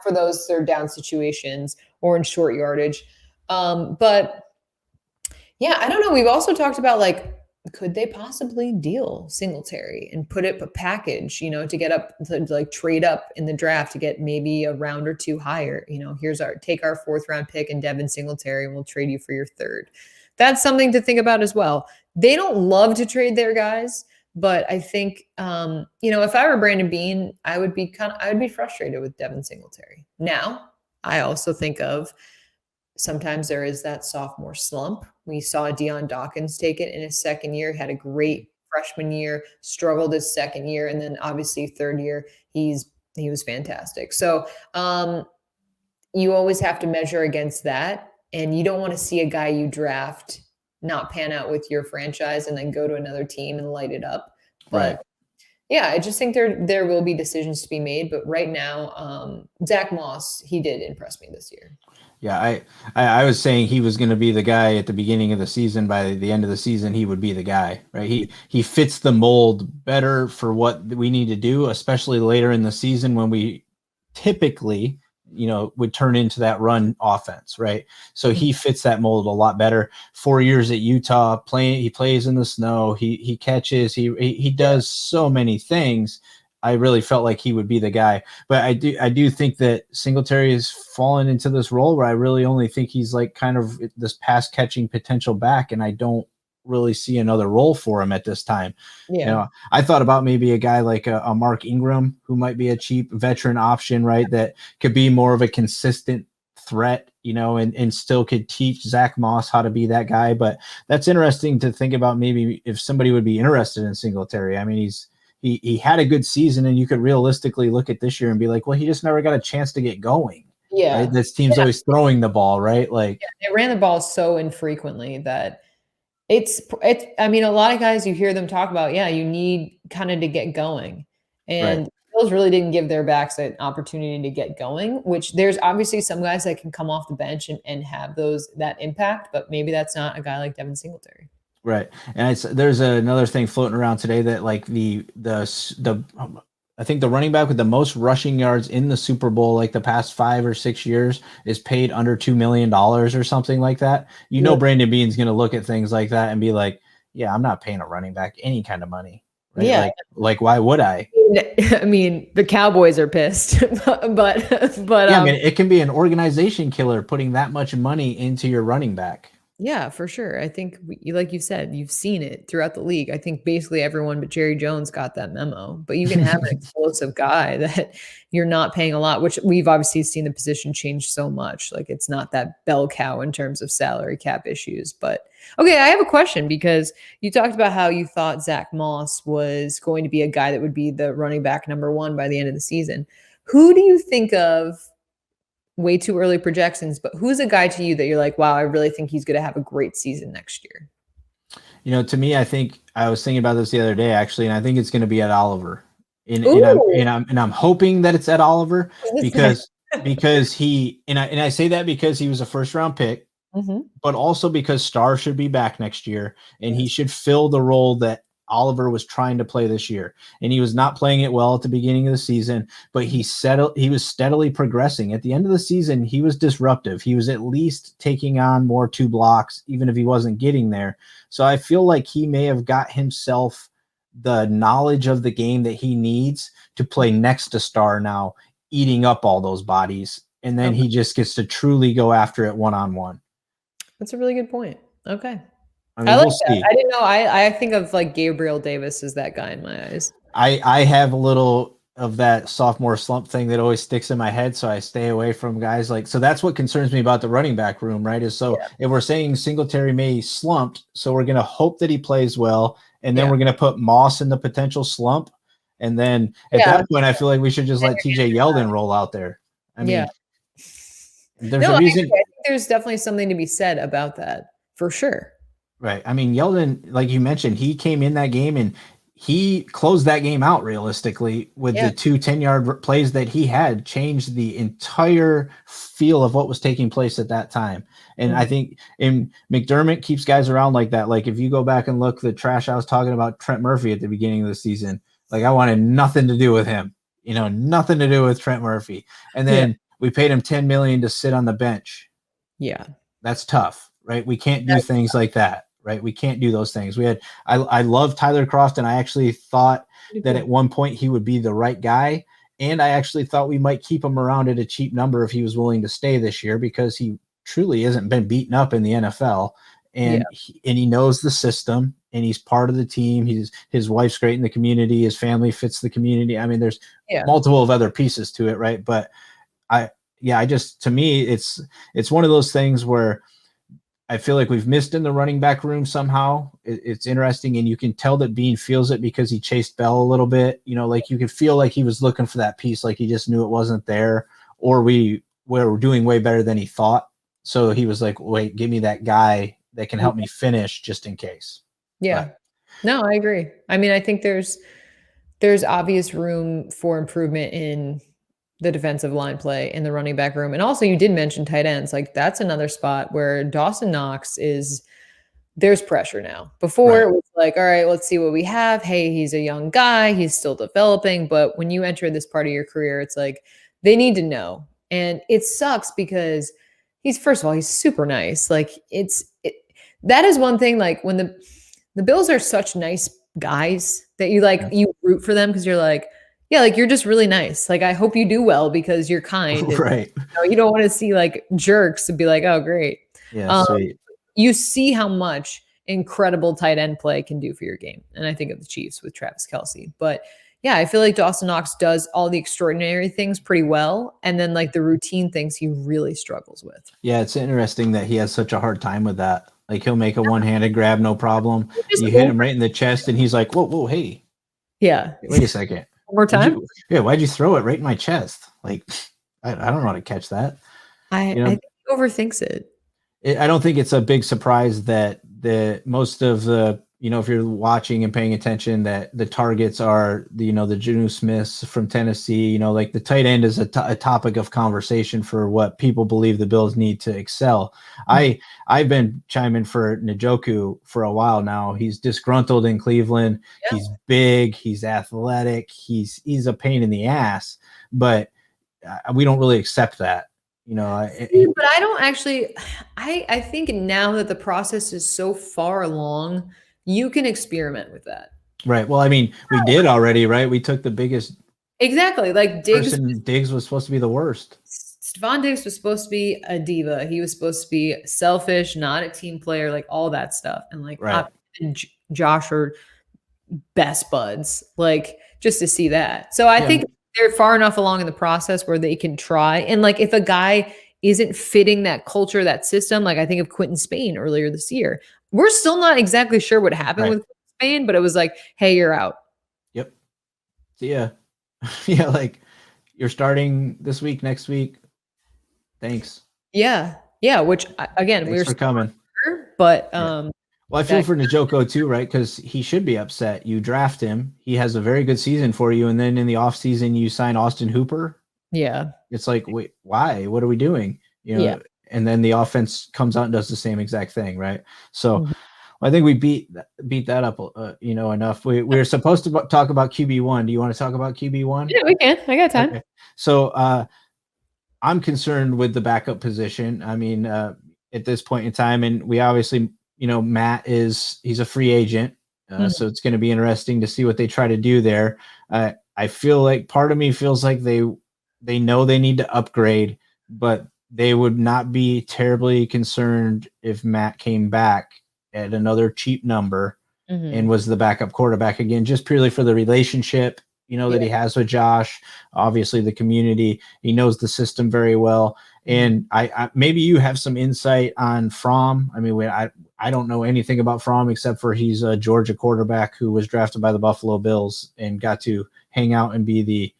for those third down situations or in short yardage. But yeah, I don't know. We've also talked about could they possibly deal Singletary and put a package, to get up to trade up in the draft to get maybe a round or two higher. Take our 4th round pick and Devin Singletary, and we'll trade you for your 3rd. That's something to think about as well. They don't love to trade their guys, but I think, if I were Brandon Beane, I would be frustrated with Devin Singletary. Now, I also think of sometimes there is that sophomore slump. We saw Deion Dawkins take it in his second year, had a great freshman year, struggled his second year, and then obviously 3rd year, he was fantastic. So you always have to measure against that, and you don't want to see a guy you draft not pan out with your franchise and then go to another team and light it up. But yeah, I just think there will be decisions to be made. But right now, Zach Moss, he did impress me this year. Yeah, I was saying he was going to be the guy at the beginning of the season. By the end of the season, he would be the guy, right? He fits the mold better for what we need to do, especially later in the season when we typically, would turn into that run offense, right? So he fits that mold a lot better. 4 years at Utah, he plays in the snow, he catches, he does so many things. I really felt like he would be the guy, but I do think that Singletary has fallen into this role where I really only think he's kind of this pass catching potential back, and I don't really see another role for him at this time. Yeah. I thought about maybe a guy like a Mark Ingram, who might be a cheap veteran option, right? That could be more of a consistent threat, and still could teach Zach Moss how to be that guy. But that's interesting to think about, maybe if somebody would be interested in Singletary. I mean, he had a good season, and you could realistically look at this year and be like, well, he just never got a chance to get going. Yeah. Right? This team's always throwing the ball, right? Like they ran the ball so infrequently that it's, I mean, a lot of guys, you hear them talk about, you need kind of to get going. And right. Bills really didn't give their backs an opportunity to get going, which there's obviously some guys that can come off the bench and have that impact, but maybe that's not a guy like Devin Singletary. Right. And there's another thing floating around today that like the I think the running back with the most rushing yards in the Super Bowl, like the past 5 or 6 years, is paid under $2 million or something like that. Brandon Beane's going to look at things like that and be like, yeah, I'm not paying a running back any kind of money. Right? Yeah. Like why would I? I mean, the Cowboys are pissed, but yeah, I mean, it can be an organization killer putting that much money into your running back. Yeah, for sure. I think, like you said, you've seen it throughout the league. I think basically everyone but Jerry Jones got that memo. But you can have an explosive guy that you're not paying a lot, which we've obviously seen the position change so much. Like it's not that bell cow in terms of salary cap issues. But okay, I have a question, because you talked about how you thought Zach Moss was going to be a guy that would be the running back number 1 by the end of the season. Who do you think of? Way too early projections, but who's a guy to you that you're like, wow, I really think he's going to have a great season next year? To me, I think I was thinking about this the other day, actually, and I think it's going to be Ed Oliver. And I'm hoping that it's Ed Oliver because he, and I say that because he was a first round pick, but also because Starr should be back next year and he should fill the role that Oliver was trying to play this year. And he was not playing it well at the beginning of the season, but he was steadily progressing. At the end of the season, he was disruptive. He was at least taking on more 2 blocks, even if he wasn't getting there. So I feel like he may have got himself the knowledge of the game that he needs to play next to Starr now, eating up all those bodies. And then he just gets to truly go after it one-on-one. That's a really good point. Okay. I mean, we'll see. I didn't know. I think of like Gabriel Davis as that guy in my eyes. I have a little of that sophomore slump thing that always sticks in my head, so I stay away from guys like. So that's what concerns me about the running back room, right? If we're saying Singletary may slumped, so we're going to hope that he plays well, and then we're going to put Moss in the potential slump, and then at that point, I feel like we should just let TJ Yeldon roll out there. I mean, there's a reason. I think there's definitely something to be said about that for sure. Right. I mean, Yeldon, like you mentioned, he came in that game and he closed that game out realistically with the 2 10-yard plays that he had, changed the entire feel of what was taking place at that time. And I think McDermott keeps guys around like that. Like if you go back and look the trash I was talking about Trent Murphy at the beginning of the season, like I wanted nothing to do with him, nothing to do with Trent Murphy. And then we paid him $10 million to sit on the bench. Yeah. That's tough, right? We can't do things like that. Right. We can't do those things. I love Tyler Croft, and I actually thought that at one point he would be the right guy. And I actually thought we might keep him around at a cheap number if he was willing to stay this year, because he truly hasn't been beaten up in the NFL. And he knows the system, and he's part of the team. His wife's great in the community. His family fits the community. I mean, there's multiple of other pieces to it. Right. But to me, it's one of those things where I feel like we've missed in the running back room somehow. It's interesting, and you can tell that Beane feels it because he chased Bell a little bit. Like you could feel like he was looking for that piece, like he just knew it wasn't there, or we were doing way better than he thought. So he was like, wait, give me that guy that can help me finish just in case. Yeah. No, I agree. I mean, I think there's obvious room for improvement in the defensive line play in the running back room. And also you did mention tight ends. Like that's another spot where Dawson Knox there's pressure now. Before it was like, all right, let's see what we have. Hey, he's a young guy. He's still developing. But when you enter this part of your career, it's like, they need to know. And it sucks because first of all, he's super nice. Like that is one thing, like when the Bills are such nice guys that you root for them because you're like, yeah, like you're just really nice. Like I hope you do well because you're kind. Right. And, you don't want to see like jerks and be like, oh, great. Yeah. Sweet. You see how much incredible tight end play can do for your game. And I think of the Chiefs with Travis Kelce. But yeah, I feel like Dawson Knox does all the extraordinary things pretty well. And then like the routine things he really struggles with. Yeah, it's interesting that he has such a hard time with that. Like he'll make a one-handed grab, no problem. Just You hit him right in the chest, and he's like, "Whoa, hey, yeah. wait a second. One more time. Why'd you throw it right in my chest? Like, I don't know how to catch that." I think he overthinks it. I don't think it's a big surprise that most of the, if you're watching and paying attention, that the targets are the Geno Smiths from Tennessee. Like the tight end is a topic of conversation for what people believe the Bills need to excel. I've been chiming for Njoku for a while now. He's disgruntled in Cleveland. Yeah. He's big. He's athletic. He's a pain in the ass, but we don't really accept that. But I don't actually. I think now that the process is so far along, you can experiment with that. Right. Well, I mean, we did already, right? We took the biggest. Exactly. Like Diggs was supposed to be the worst. Stephon Diggs was supposed to be a diva. He was supposed to be selfish, not a team player, like all that stuff. And like Josh are best buds, like just to see that. So I think they're far enough along in the process where they can try. And like if a guy isn't fitting that culture, that system, like I think of Quentin Spain earlier this year. We're still not exactly sure what happened with Spain, but it was like, hey, you're out. Yep. See ya. Yeah, like you're starting this week, next week. Thanks. Yeah. Yeah. Which again, we're for coming. But well, I feel for Njoku too, right? Because he should be upset. You draft him. He has a very good season for you. And then in the offseason, you sign Austin Hooper. Yeah. It's like, wait, why? What are we doing? And then the offense comes out and does the same exact thing, right? So I think we beat that up, enough. We're supposed to talk about QB1. Do you want to talk about QB1? Yeah, we can. I got time. Okay. So I'm concerned with the backup position. I mean, at this point in time, and we obviously, Matt he's a free agent. So it's going to be interesting to see what they try to do there. I feel like part of me feels like they know they need to upgrade, but they would not be terribly concerned if Matt came back at another cheap number and was the backup quarterback again, just purely for the relationship, that he has with Josh, obviously the community. He knows the system very well. And I maybe you have some insight on Fromm. I mean, I don't know anything about Fromm except for he's a Georgia quarterback who was drafted by the Buffalo Bills and got to hang out and be the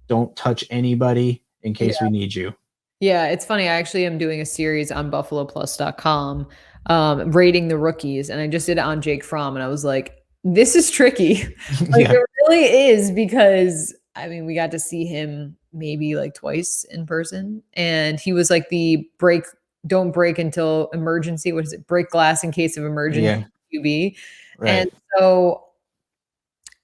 don't touch anybody in case we need you. Yeah, it's funny. I actually am doing a series on buffaloplus.com rating the rookies. And I just did it on Jake Fromm. And I was like, this is tricky. Like it really is, because I mean, we got to see him maybe like twice in person. And he was like the don't break until emergency. What is it? Break glass in case of emergency QB. Right. And so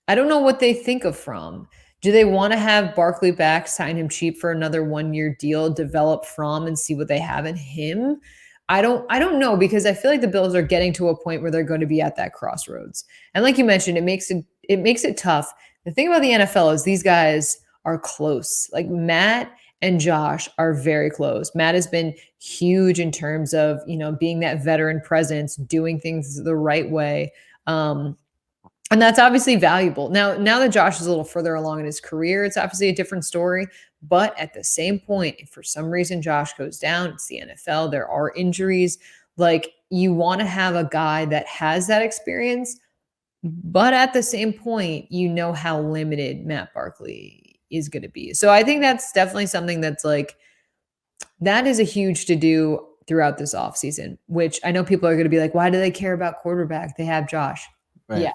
I don't know what they think of Fromm. Do they want to have Barkley back, sign him cheap for another 1-year deal, develop Fromm and see what they have in him? I don't know, because I feel like the Bills are getting to a point where they're going to be at that crossroads. And like you mentioned, it makes it tough. The thing about the NFL is these guys are close. Like Matt and Josh are very close. Matt has been huge in terms of, being that veteran presence, doing things the right way. And that's obviously valuable. Now that Josh is a little further along in his career, it's obviously a different story. But at the same point, if for some reason Josh goes down, it's the NFL, there are injuries. Like you want to have a guy that has that experience. But at the same point, how limited Matt Barkley is going to be. So I think that's definitely something that's like, that is a huge to do throughout this offseason, which I know people are going to be like, why do they care about quarterback? They have Josh. Right. Yeah.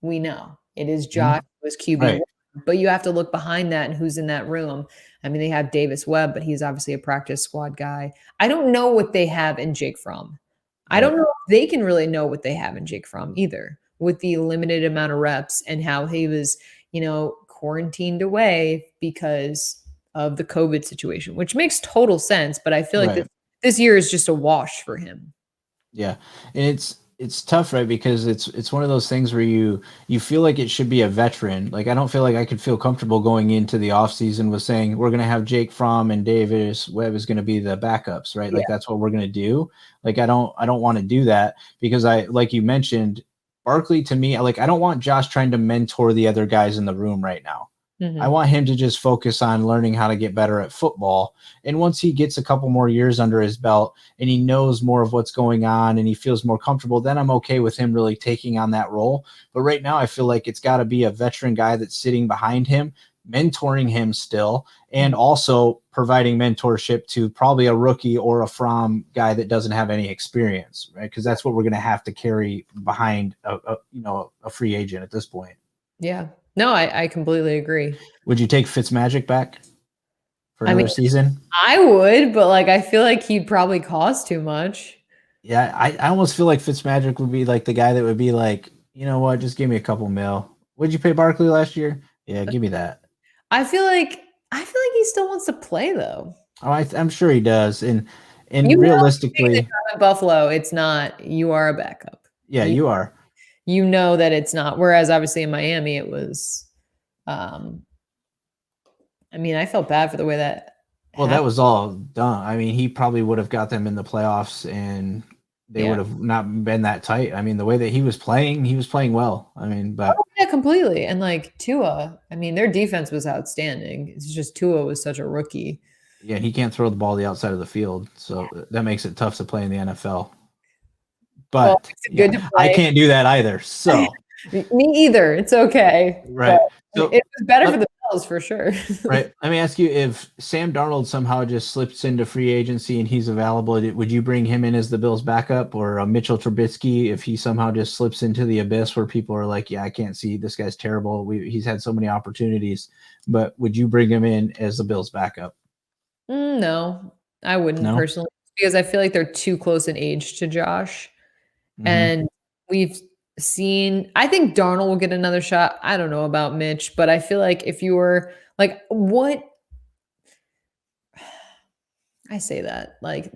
We know it is Josh was QB, but you have to look behind that and who's in that room. I mean, they have Davis Webb, but he's obviously a practice squad guy. I don't know what they have in Jake Fromm. I don't know if they can really know what they have in Jake Fromm either, with the limited amount of reps and how he was, quarantined away because of the COVID situation, which makes total sense. But I feel like this year is just a wash for him. Yeah. And it's tough, right? Because it's one of those things where you feel like it should be a veteran. Like, I don't feel like I could feel comfortable going into the offseason with saying we're going to have Jake Fromm and Davis Webb is going to be the backups, right? Like that's what we're going to do. Like, I don't want to do that, because like you mentioned, Barkley, to me, like, I don't want Josh trying to mentor the other guys in the room right now. I Mhm. want him to just focus on learning how to get better at football. And once he gets a couple more years under his belt and he knows more of what's going on and he feels more comfortable, then I'm okay with him really taking on that role. But right now, I feel like it's got to be a veteran guy that's sitting behind him, mentoring him still, and also providing mentorship to probably a rookie or a Fromm guy that doesn't have any experience, right? Because that's what we're going to have to carry behind a free agent at this point. Yeah. No, I completely agree. Would you take Fitzmagic back for I another mean, season? I would, but like I feel like he'd probably cost too much. Yeah, I almost feel like Fitzmagic would be like the guy that would be like, you know what, just give me a couple mil. What'd you pay Barkley last year? Yeah, give me that. I feel like he still wants to play though. Oh, I'm sure he does. And You know, the realistically, time in Buffalo, it's not you are a backup. yeah, You you are. you know that it's not. Whereas obviously in Miami, it was. I mean, I felt bad for the way that Well, that happened. was all done. I mean, he probably would have got them in the playoffs and they would Yeah. have not been that tight. I mean, the way that he was playing well. I mean, but Oh, yeah, completely. And like Tua, I mean, their defense was outstanding. It's just Tua was such a rookie. yeah, he can't throw the ball the outside of the field. So that makes it tough to play in the NFL. Well, But it's good yeah, to I play. can't do that either. So Me either. It's okay. right. But So it was better for let, the Bills for sure. right. Let me ask you, if Sam Darnold somehow just slips into free agency and he's available, would you bring him in as the Bills backup, or a Mitchell Trubisky if he somehow just slips into the abyss where people are like, yeah, I can't see, this guy's terrible. He's had so many opportunities, but would you bring him in as the Bills backup? No, I wouldn't No. personally because I feel like they're too close in age to Josh. Mm-hmm. And we've seen, I think Darnold will get another shot. I don't know about Mitch, but I feel like if you were like, what I say that, like,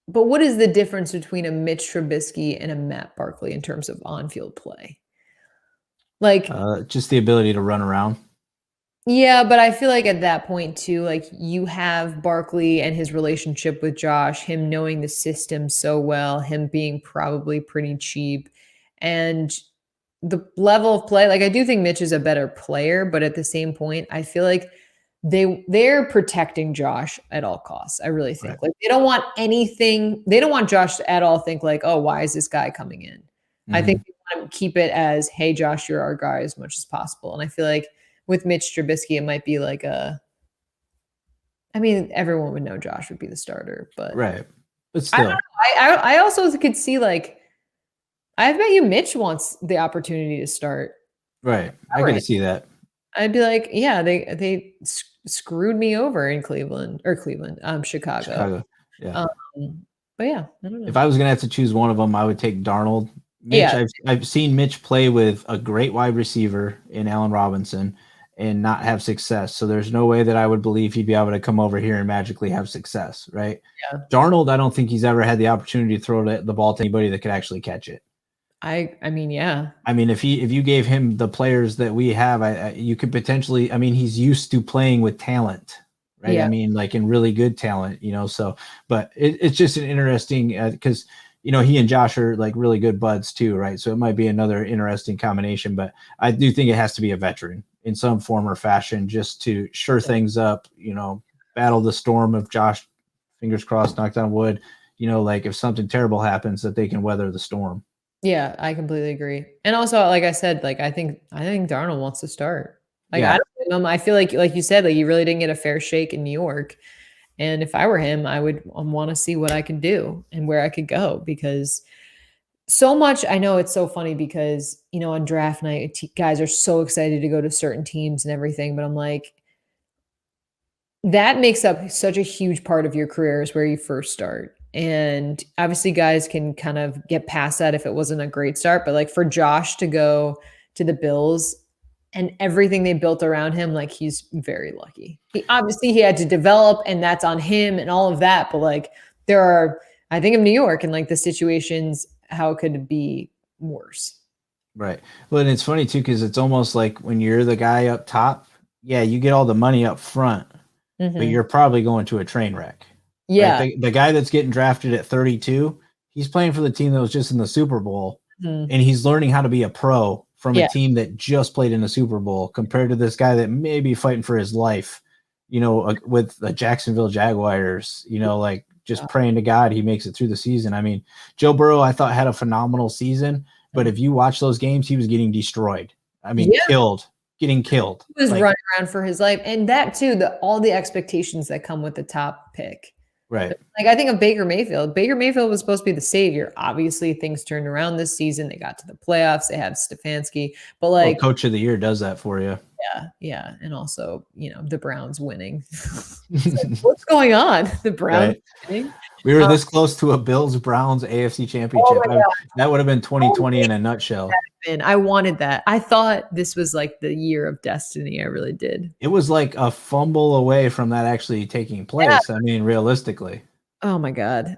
but what is the difference between a Mitch Trubisky and a Matt Barkley in terms of on field play? Like, Just the ability to run around. yeah, but I feel like at that point too, like you have Barkley and his relationship with Josh, him knowing the system so well, him being probably pretty cheap, and the level of play. Like I do think Mitch is a better player, but at the same point, I feel like they're protecting Josh at all costs. I really think Right. like they don't want anything. They don't want Josh to at all think like, oh, why is this guy coming in? I think Mm-hmm. they want to keep it as, hey, Josh, you're our guy as much as possible. And I feel like with Mitch Trubisky, it might be like I mean, everyone would know Josh would be the starter, but Right. But I don't still, know. I also could see like I bet you Mitch wants the opportunity to start. right. I Right. could see that. I'd be like, yeah, screwed me over in Chicago. Chicago. Yeah. But yeah, I don't If know. I was gonna have to choose one of them, I would take Darnold. Mitch, Yeah, I've seen Mitch play with a great wide receiver in Allen Robinson and not have success. So there's no way that I would believe he'd be able to come over here and magically have success, right? yeah. Darnold, I don't think he's ever had the opportunity to throw the ball to anybody that could actually catch it. I mean, yeah. I mean, if you gave him the players that we have, you could potentially. I mean, he's used to playing with talent, right? Yeah. I mean, like in really good talent, So, but it's just an interesting because he and Josh are like really good buds too, right? So it might be another interesting combination. But I do think it has to be a veteran in some form or fashion, just to sure things up. Battle the storm of Josh. Fingers crossed, knocked on wood. Like if something terrible happens, that they can weather the storm. Yeah, I completely agree. And also, like I said, like I think Darnold wants to start. Like I Yeah. don't blame him. I feel like you said, like you really didn't get a fair shake in New York. And if I were him, I would want to see what I could do and where I could go because so much. I know it's so funny because on draft night, guys are so excited to go to certain teams and everything. But I'm like, that makes up such a huge part of your career is where you first start. And obviously guys can kind of get past that if it wasn't a great start, but like for Josh to go to the Bills and everything they built around him, like he's very lucky. He had to develop and that's on him and all of that, but like I think of New York and like the situations how it could be worse. Right. Well, and it's funny too, because it's almost like when you're the guy up top, yeah, you get all the money up front, but Mhm. you're probably going to a train wreck. Yeah. Right? The guy that's getting drafted at 32, he's playing for the team that was just in the Super Bowl, Mhm. and he's learning how to be a pro from a Yeah. team that just played in the Super Bowl compared to this guy that may be fighting for his life, with the Jacksonville Jaguars, like just praying to God he makes it through the season. I mean, Joe Burrow, I thought, had a phenomenal season, but if you watch those games, he was getting destroyed. I mean, Yeah. getting killed. He was Like, running around for his life. And that too, all the expectations that come with the top pick. right. Like I think of Baker Mayfield. Baker Mayfield was supposed to be the savior. Obviously, things turned around this season. They got to the playoffs. They have Stefanski, but Well, Coach of the Year does that for you. yeah, and also the Browns winning. Like, what's going on? The Browns winning. We were this close to a Bills-Browns AFC Championship. That would have been 2020 in a nutshell. I wanted that. I thought this was like the year of destiny. I really did. It was like a fumble away from that actually taking place. Yeah. I mean, realistically. Oh my God.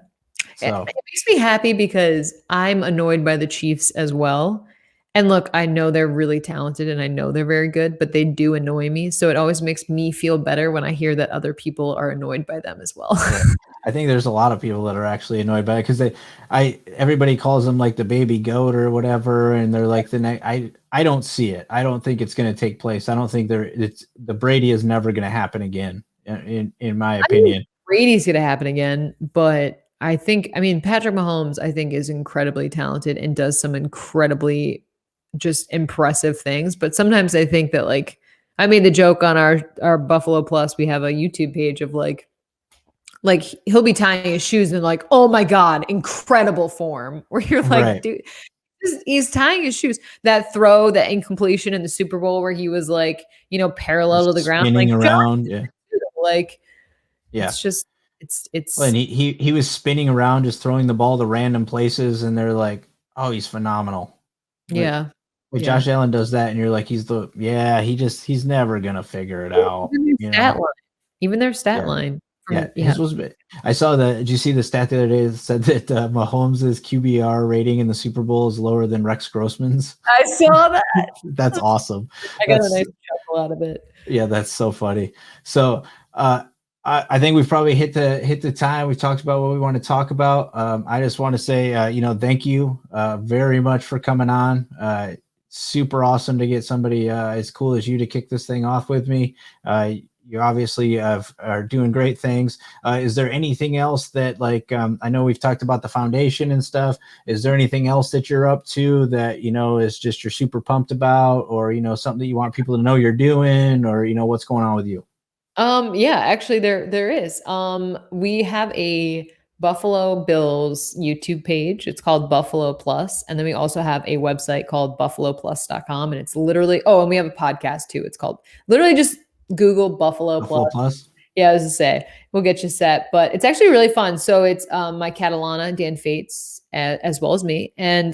So it makes me happy because I'm annoyed by the Chiefs as well. And look, I know they're really talented and I know they're very good, but they do annoy me. So it always makes me feel better when I hear that other people are annoyed by them as well. Yeah. I think there's a lot of people that are actually annoyed by it because everybody calls them like the baby goat or whatever, and they're like the next. I don't see it. I don't think it's going to take place. I don't think the Brady is never going to happen again. In my opinion, Brady's going to happen again, but I mean Patrick Mahomes, I think, is incredibly talented and does some incredibly just impressive things. But sometimes I think that, like, I made the joke on our Buffalo Plus. We have a YouTube page of like he'll be tying his shoes and like, oh my God, incredible form. Where you're like, right. Dude, he's tying his shoes. That throw, that incompletion in the Super Bowl where he was like, parallel to the ground, spinning around, like, yeah, it's just it's. Well, and he was spinning around, just throwing the ball to random places, and they're like, oh, he's phenomenal. Yeah. Like Josh Allen does that, and you're like, he's never gonna figure it out. Even their stat line. His was. I saw did you see the stat the other day that said that Mahomes' QBR rating in the Super Bowl is lower than Rex Grossman's? I saw that. That's awesome. I got a nice chuckle out of it. Yeah, that's so funny. So I think we've probably hit the time. We talked about what we want to talk about. I just want to say, thank you very much for coming on. Super awesome to get somebody as cool as you to kick this thing off with me. You obviously are doing great things. Is there anything else that, like, I know we've talked about the foundation and stuff. Is there anything else that you're up to that, is just you're super pumped about, or, something that you want people to know you're doing, or, what's going on with you? Yeah, actually there is. We have a Buffalo Bills YouTube page. It's called Buffalo Plus. And then we also have a website called buffaloplus.com. And it's literally, and we have a podcast too. It's called literally just Google Buffalo Plus. Yeah, I was to say, we'll get you set, but it's actually really fun. So it's my Catalana, Dan Fates, as well as me. And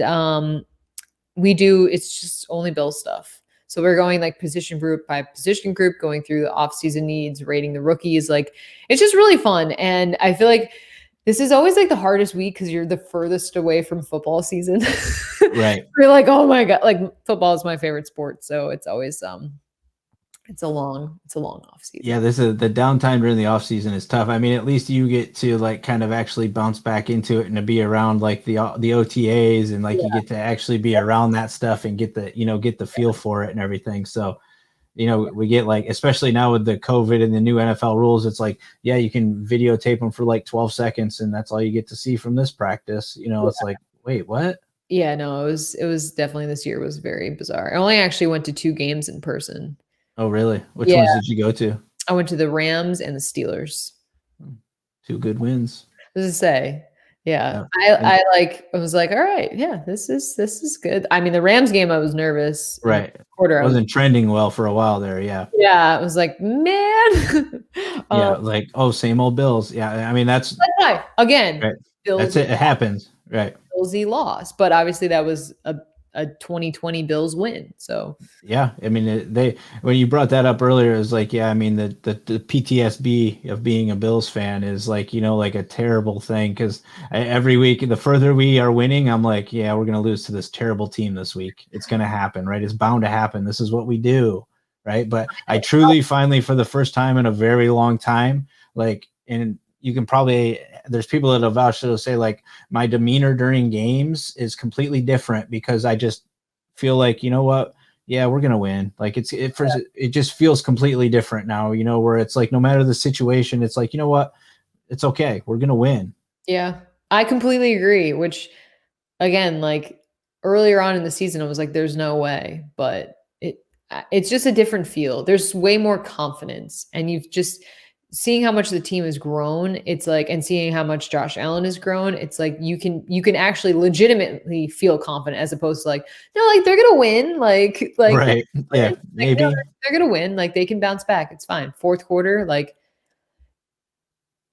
it's just only Bill stuff. So we're going like position group by position group, going through the off-season needs, rating the rookies. Like, it's just really fun. And I feel like this is always like the hardest week because you're the furthest away from football season. Right. You're like, oh my God, like football is my favorite sport. So it's always, it's a long off season. Yeah, the downtime during the off season is tough. I mean, at least you get to like kind of actually bounce back into it and to be around like the OTAs and like you get to actually be around that stuff and get the feel for it and everything. So, we get like, especially now with the COVID and the new NFL rules, it's like, yeah, you can videotape them for like 12 seconds and that's all you get to see from this practice. It's like, wait, what? Yeah, no, it was definitely, this year was very bizarre. I only actually went to 2 games in person. Oh, really? Which ones did you go to? I went to the Rams and the Steelers. 2 good wins. What does it say? Yeah. I was like, all right, yeah, this is good. I mean, the Rams game, I was nervous. Right. It wasn't trending well for a while there. Yeah. Yeah. I was like, man. Like, same old Bills. Yeah. I mean, that's right. Again, right. That's it. It happens. Right. Billsy lost, but obviously that was a 2020 Bills win. So yeah, I mean, when you brought that up earlier, it was like, yeah, I mean, the PTSD of being a Bills fan is like, like a terrible thing. Cause every week, the further we are winning, I'm like, yeah, we're going to lose to this terrible team this week. It's going to happen, right? It's bound to happen. This is what we do. Right. But I truly finally, for the first time in a very long time, like, and you can probably, there's people that have vouched that'll say like my demeanor during games is completely different because I just feel like, you know what? Yeah, we're going to win. Like it just feels completely different now, you know, where it's like, no matter the situation, it's like, you know what? It's okay. We're going to win. Yeah, I completely agree, which again, like earlier on in the season, I was like, there's no way, but it's just a different feel. There's way more confidence, and you've just seeing how much the team has grown. It's like, and seeing how much Josh Allen has grown. It's like you can actually legitimately feel confident as opposed to like, no, like they're gonna win, like right, yeah, like, maybe no, they're gonna win, like they can bounce back. It's fine. Fourth quarter, like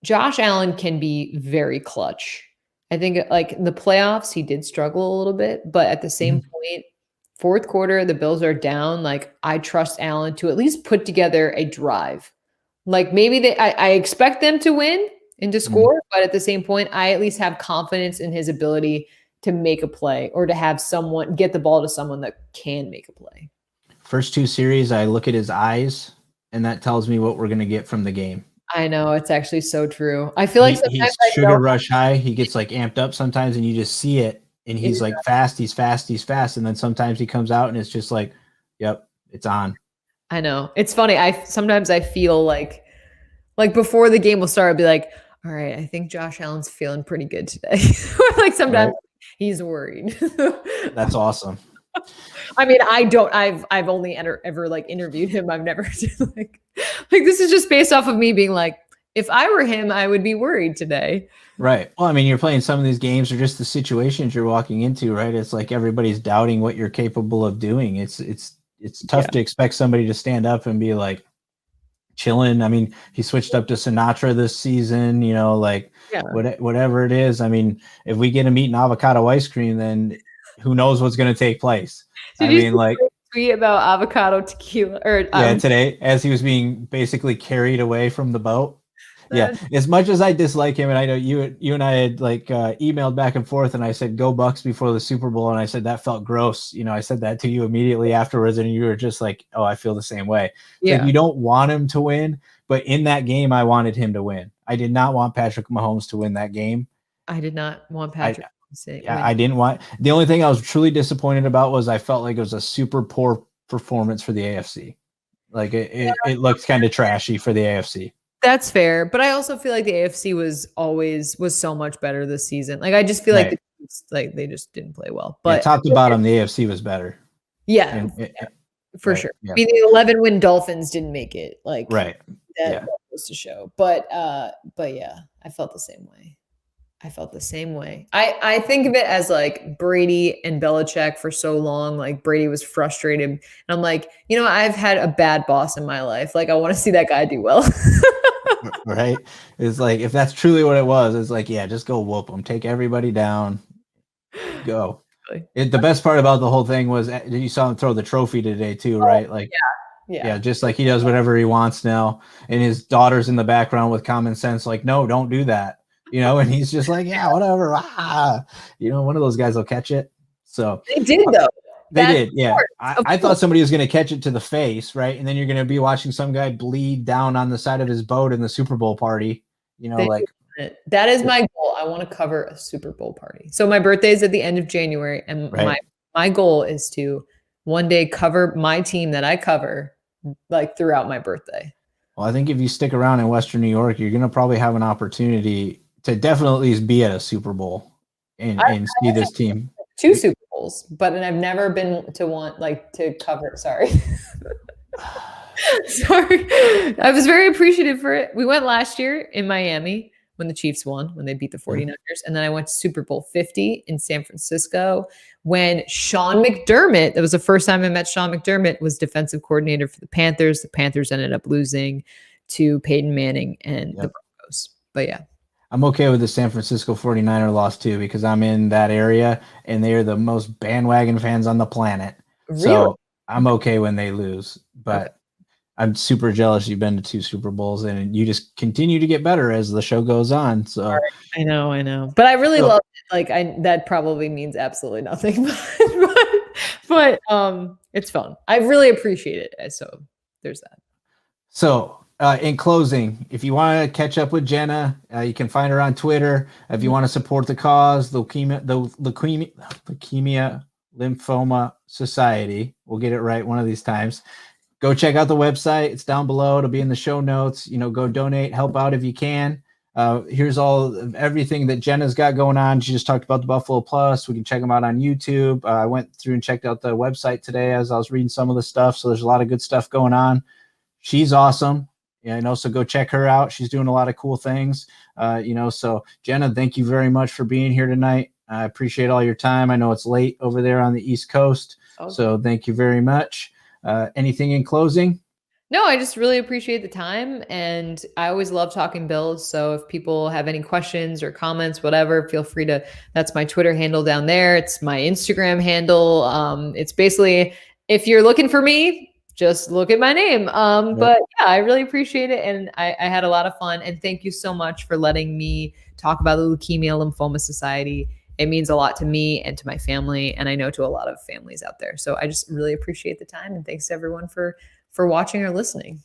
Josh Allen can be very clutch. I think like in the playoffs, he did struggle a little bit, but at the same point, fourth quarter, the Bills are down. Like I trust Allen to at least put together a drive. Like maybe I expect them to win and to score, but at the same point, I at least have confidence in his ability to make a play or to have someone get the ball to someone that can make a play. First two series, I look at his eyes, and that tells me what we're going to get from the game. I know, it's actually so true. I feel like he's sugar rush high. He gets like amped up sometimes, and you just see it. And he's like fast. He's fast. And then sometimes he comes out, and it's just like, yep, it's on. I know. It's funny. Sometimes I feel like before the game will start, I'll be like, all right, I think Josh Allen's feeling pretty good today. Like sometimes he's worried. That's awesome. I mean, I've only ever like interviewed him. I've never like this is just based off of me being like, if I were him, I would be worried today. Right. Well, I mean, you're playing some of these games or just the situations you're walking into, right? It's like everybody's doubting what you're capable of doing. It's tough to expect somebody to stand up and be like chilling. I mean, he switched up to Sinatra this season, you know, like whatever it is. I mean, if we get him eating avocado ice cream, then who knows what's going to take place. Did you see a tweet about avocado tequila today as he was being basically carried away from the boat. Yeah, as much as I dislike him, and I know you and I had like emailed back and forth, and I said go Bucks before the Super Bowl, and I said that felt gross. You know, I said that to you immediately afterwards, and you were just like, oh, I feel the same way. Yeah. Like, you don't want him to win, but in that game, I wanted him to win. I did not want Patrick Mahomes to win that game. I did not want Patrick. I didn't want. The only thing I was truly disappointed about was I felt like it was a super poor performance for the AFC. Like it looked kind of trashy for the AFC. That's fair, but I also feel like the AFC was so much better this season. Like I just feel like they just didn't play well. But top to bottom, the AFC was better. Yeah, for sure. Yeah. I mean, the 11-win Dolphins didn't make it. Like that goes to show. But yeah, I felt the same way. I think of it as like Brady and Belichick for so long. Like Brady was frustrated, and I'm like, you know, I've had a bad boss in my life. Like I want to see that guy do well. Right? It's like, if that's truly what it was, it's like, yeah, just go whoop them, take everybody down, go. The best part about the whole thing was you saw him throw the trophy today too, right? Like, yeah, just like he does whatever he wants now, and his daughter's in the background with common sense, like, no, don't do that, you know. And he's just like, yeah, whatever. You know, one of those guys will catch it. So they did though. They did, yeah. I thought somebody was going to catch it to the face, right? And then you're going to be watching some guy bleed down on the side of his boat in the Super Bowl party. You know, that is my goal. I want to cover a Super Bowl party. So my birthday is at the end of January, and my goal is to one day cover my team that I cover like throughout my birthday. Well, I think if you stick around in Western New York, you're going to probably have an opportunity to definitely be at a Super Bowl and see this team. 2 Super Bowls, but I've never been to one like to cover. Sorry. I was very appreciative for it. We went last year in Miami when the Chiefs won, when they beat the 49ers. And then I went to Super Bowl 50 in San Francisco when Sean McDermott, that was the first time I met Sean McDermott, was defensive coordinator for the Panthers. The Panthers ended up losing to Peyton Manning and the Broncos. But yeah. I'm okay with the San Francisco 49er loss too, because I'm in that area and they are the most bandwagon fans on the planet. Really? So I'm okay when they lose, but I'm super jealous you've been to 2 Super Bowls and you just continue to get better as the show goes on. So I know, but I really love it. Like that probably means absolutely nothing, but it's fun. I really appreciate it. So there's that. So In closing, if you want to catch up with Jenna, you can find her on Twitter. If you want to support the cause, the Leukemia Lymphoma Society, we'll get it right one of these times. Go check out the website. It's down below. It'll be in the show notes. Go donate, help out if you can. Here's everything that Jenna's got going on. She just talked about the Buffalo Plus. We can check them out on YouTube. I went through and checked out the website today as I was reading some of the stuff. So there's a lot of good stuff going on. She's awesome. So go check her out. She's doing a lot of cool things. So Jenna, thank you very much for being here tonight. I appreciate all your time. I know it's late over there on the East Coast. Okay. So thank you very much. Anything in closing? No, I just really appreciate the time, and I always love talking Bills. So if people have any questions or comments, whatever, feel free to, that's my Twitter handle down there. It's my Instagram handle. It's basically, if you're looking for me, just look at my name. But yeah, I really appreciate it. And I had a lot of fun, and thank you so much for letting me talk about the Leukemia Lymphoma Society. It means a lot to me and to my family, and I know to a lot of families out there. So I just really appreciate the time, and thanks to everyone for watching or listening.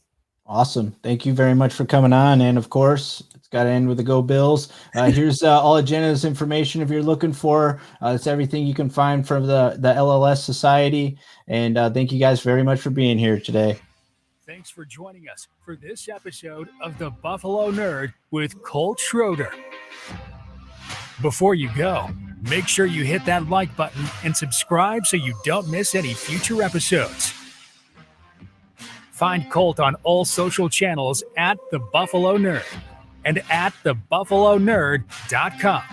Awesome. Thank you very much for coming on. And of course, it's got to end with the Go Bills. Here's all of Jenna's information if you're looking for. It's everything you can find from the LLS Society. And thank you guys very much for being here today. Thanks for joining us for this episode of The Buffalo Nerd with Colt Schroeder. Before you go, make sure you hit that like button and subscribe so you don't miss any future episodes. Find Colt on all social channels at The Buffalo Nerd and at thebuffalonerd.com.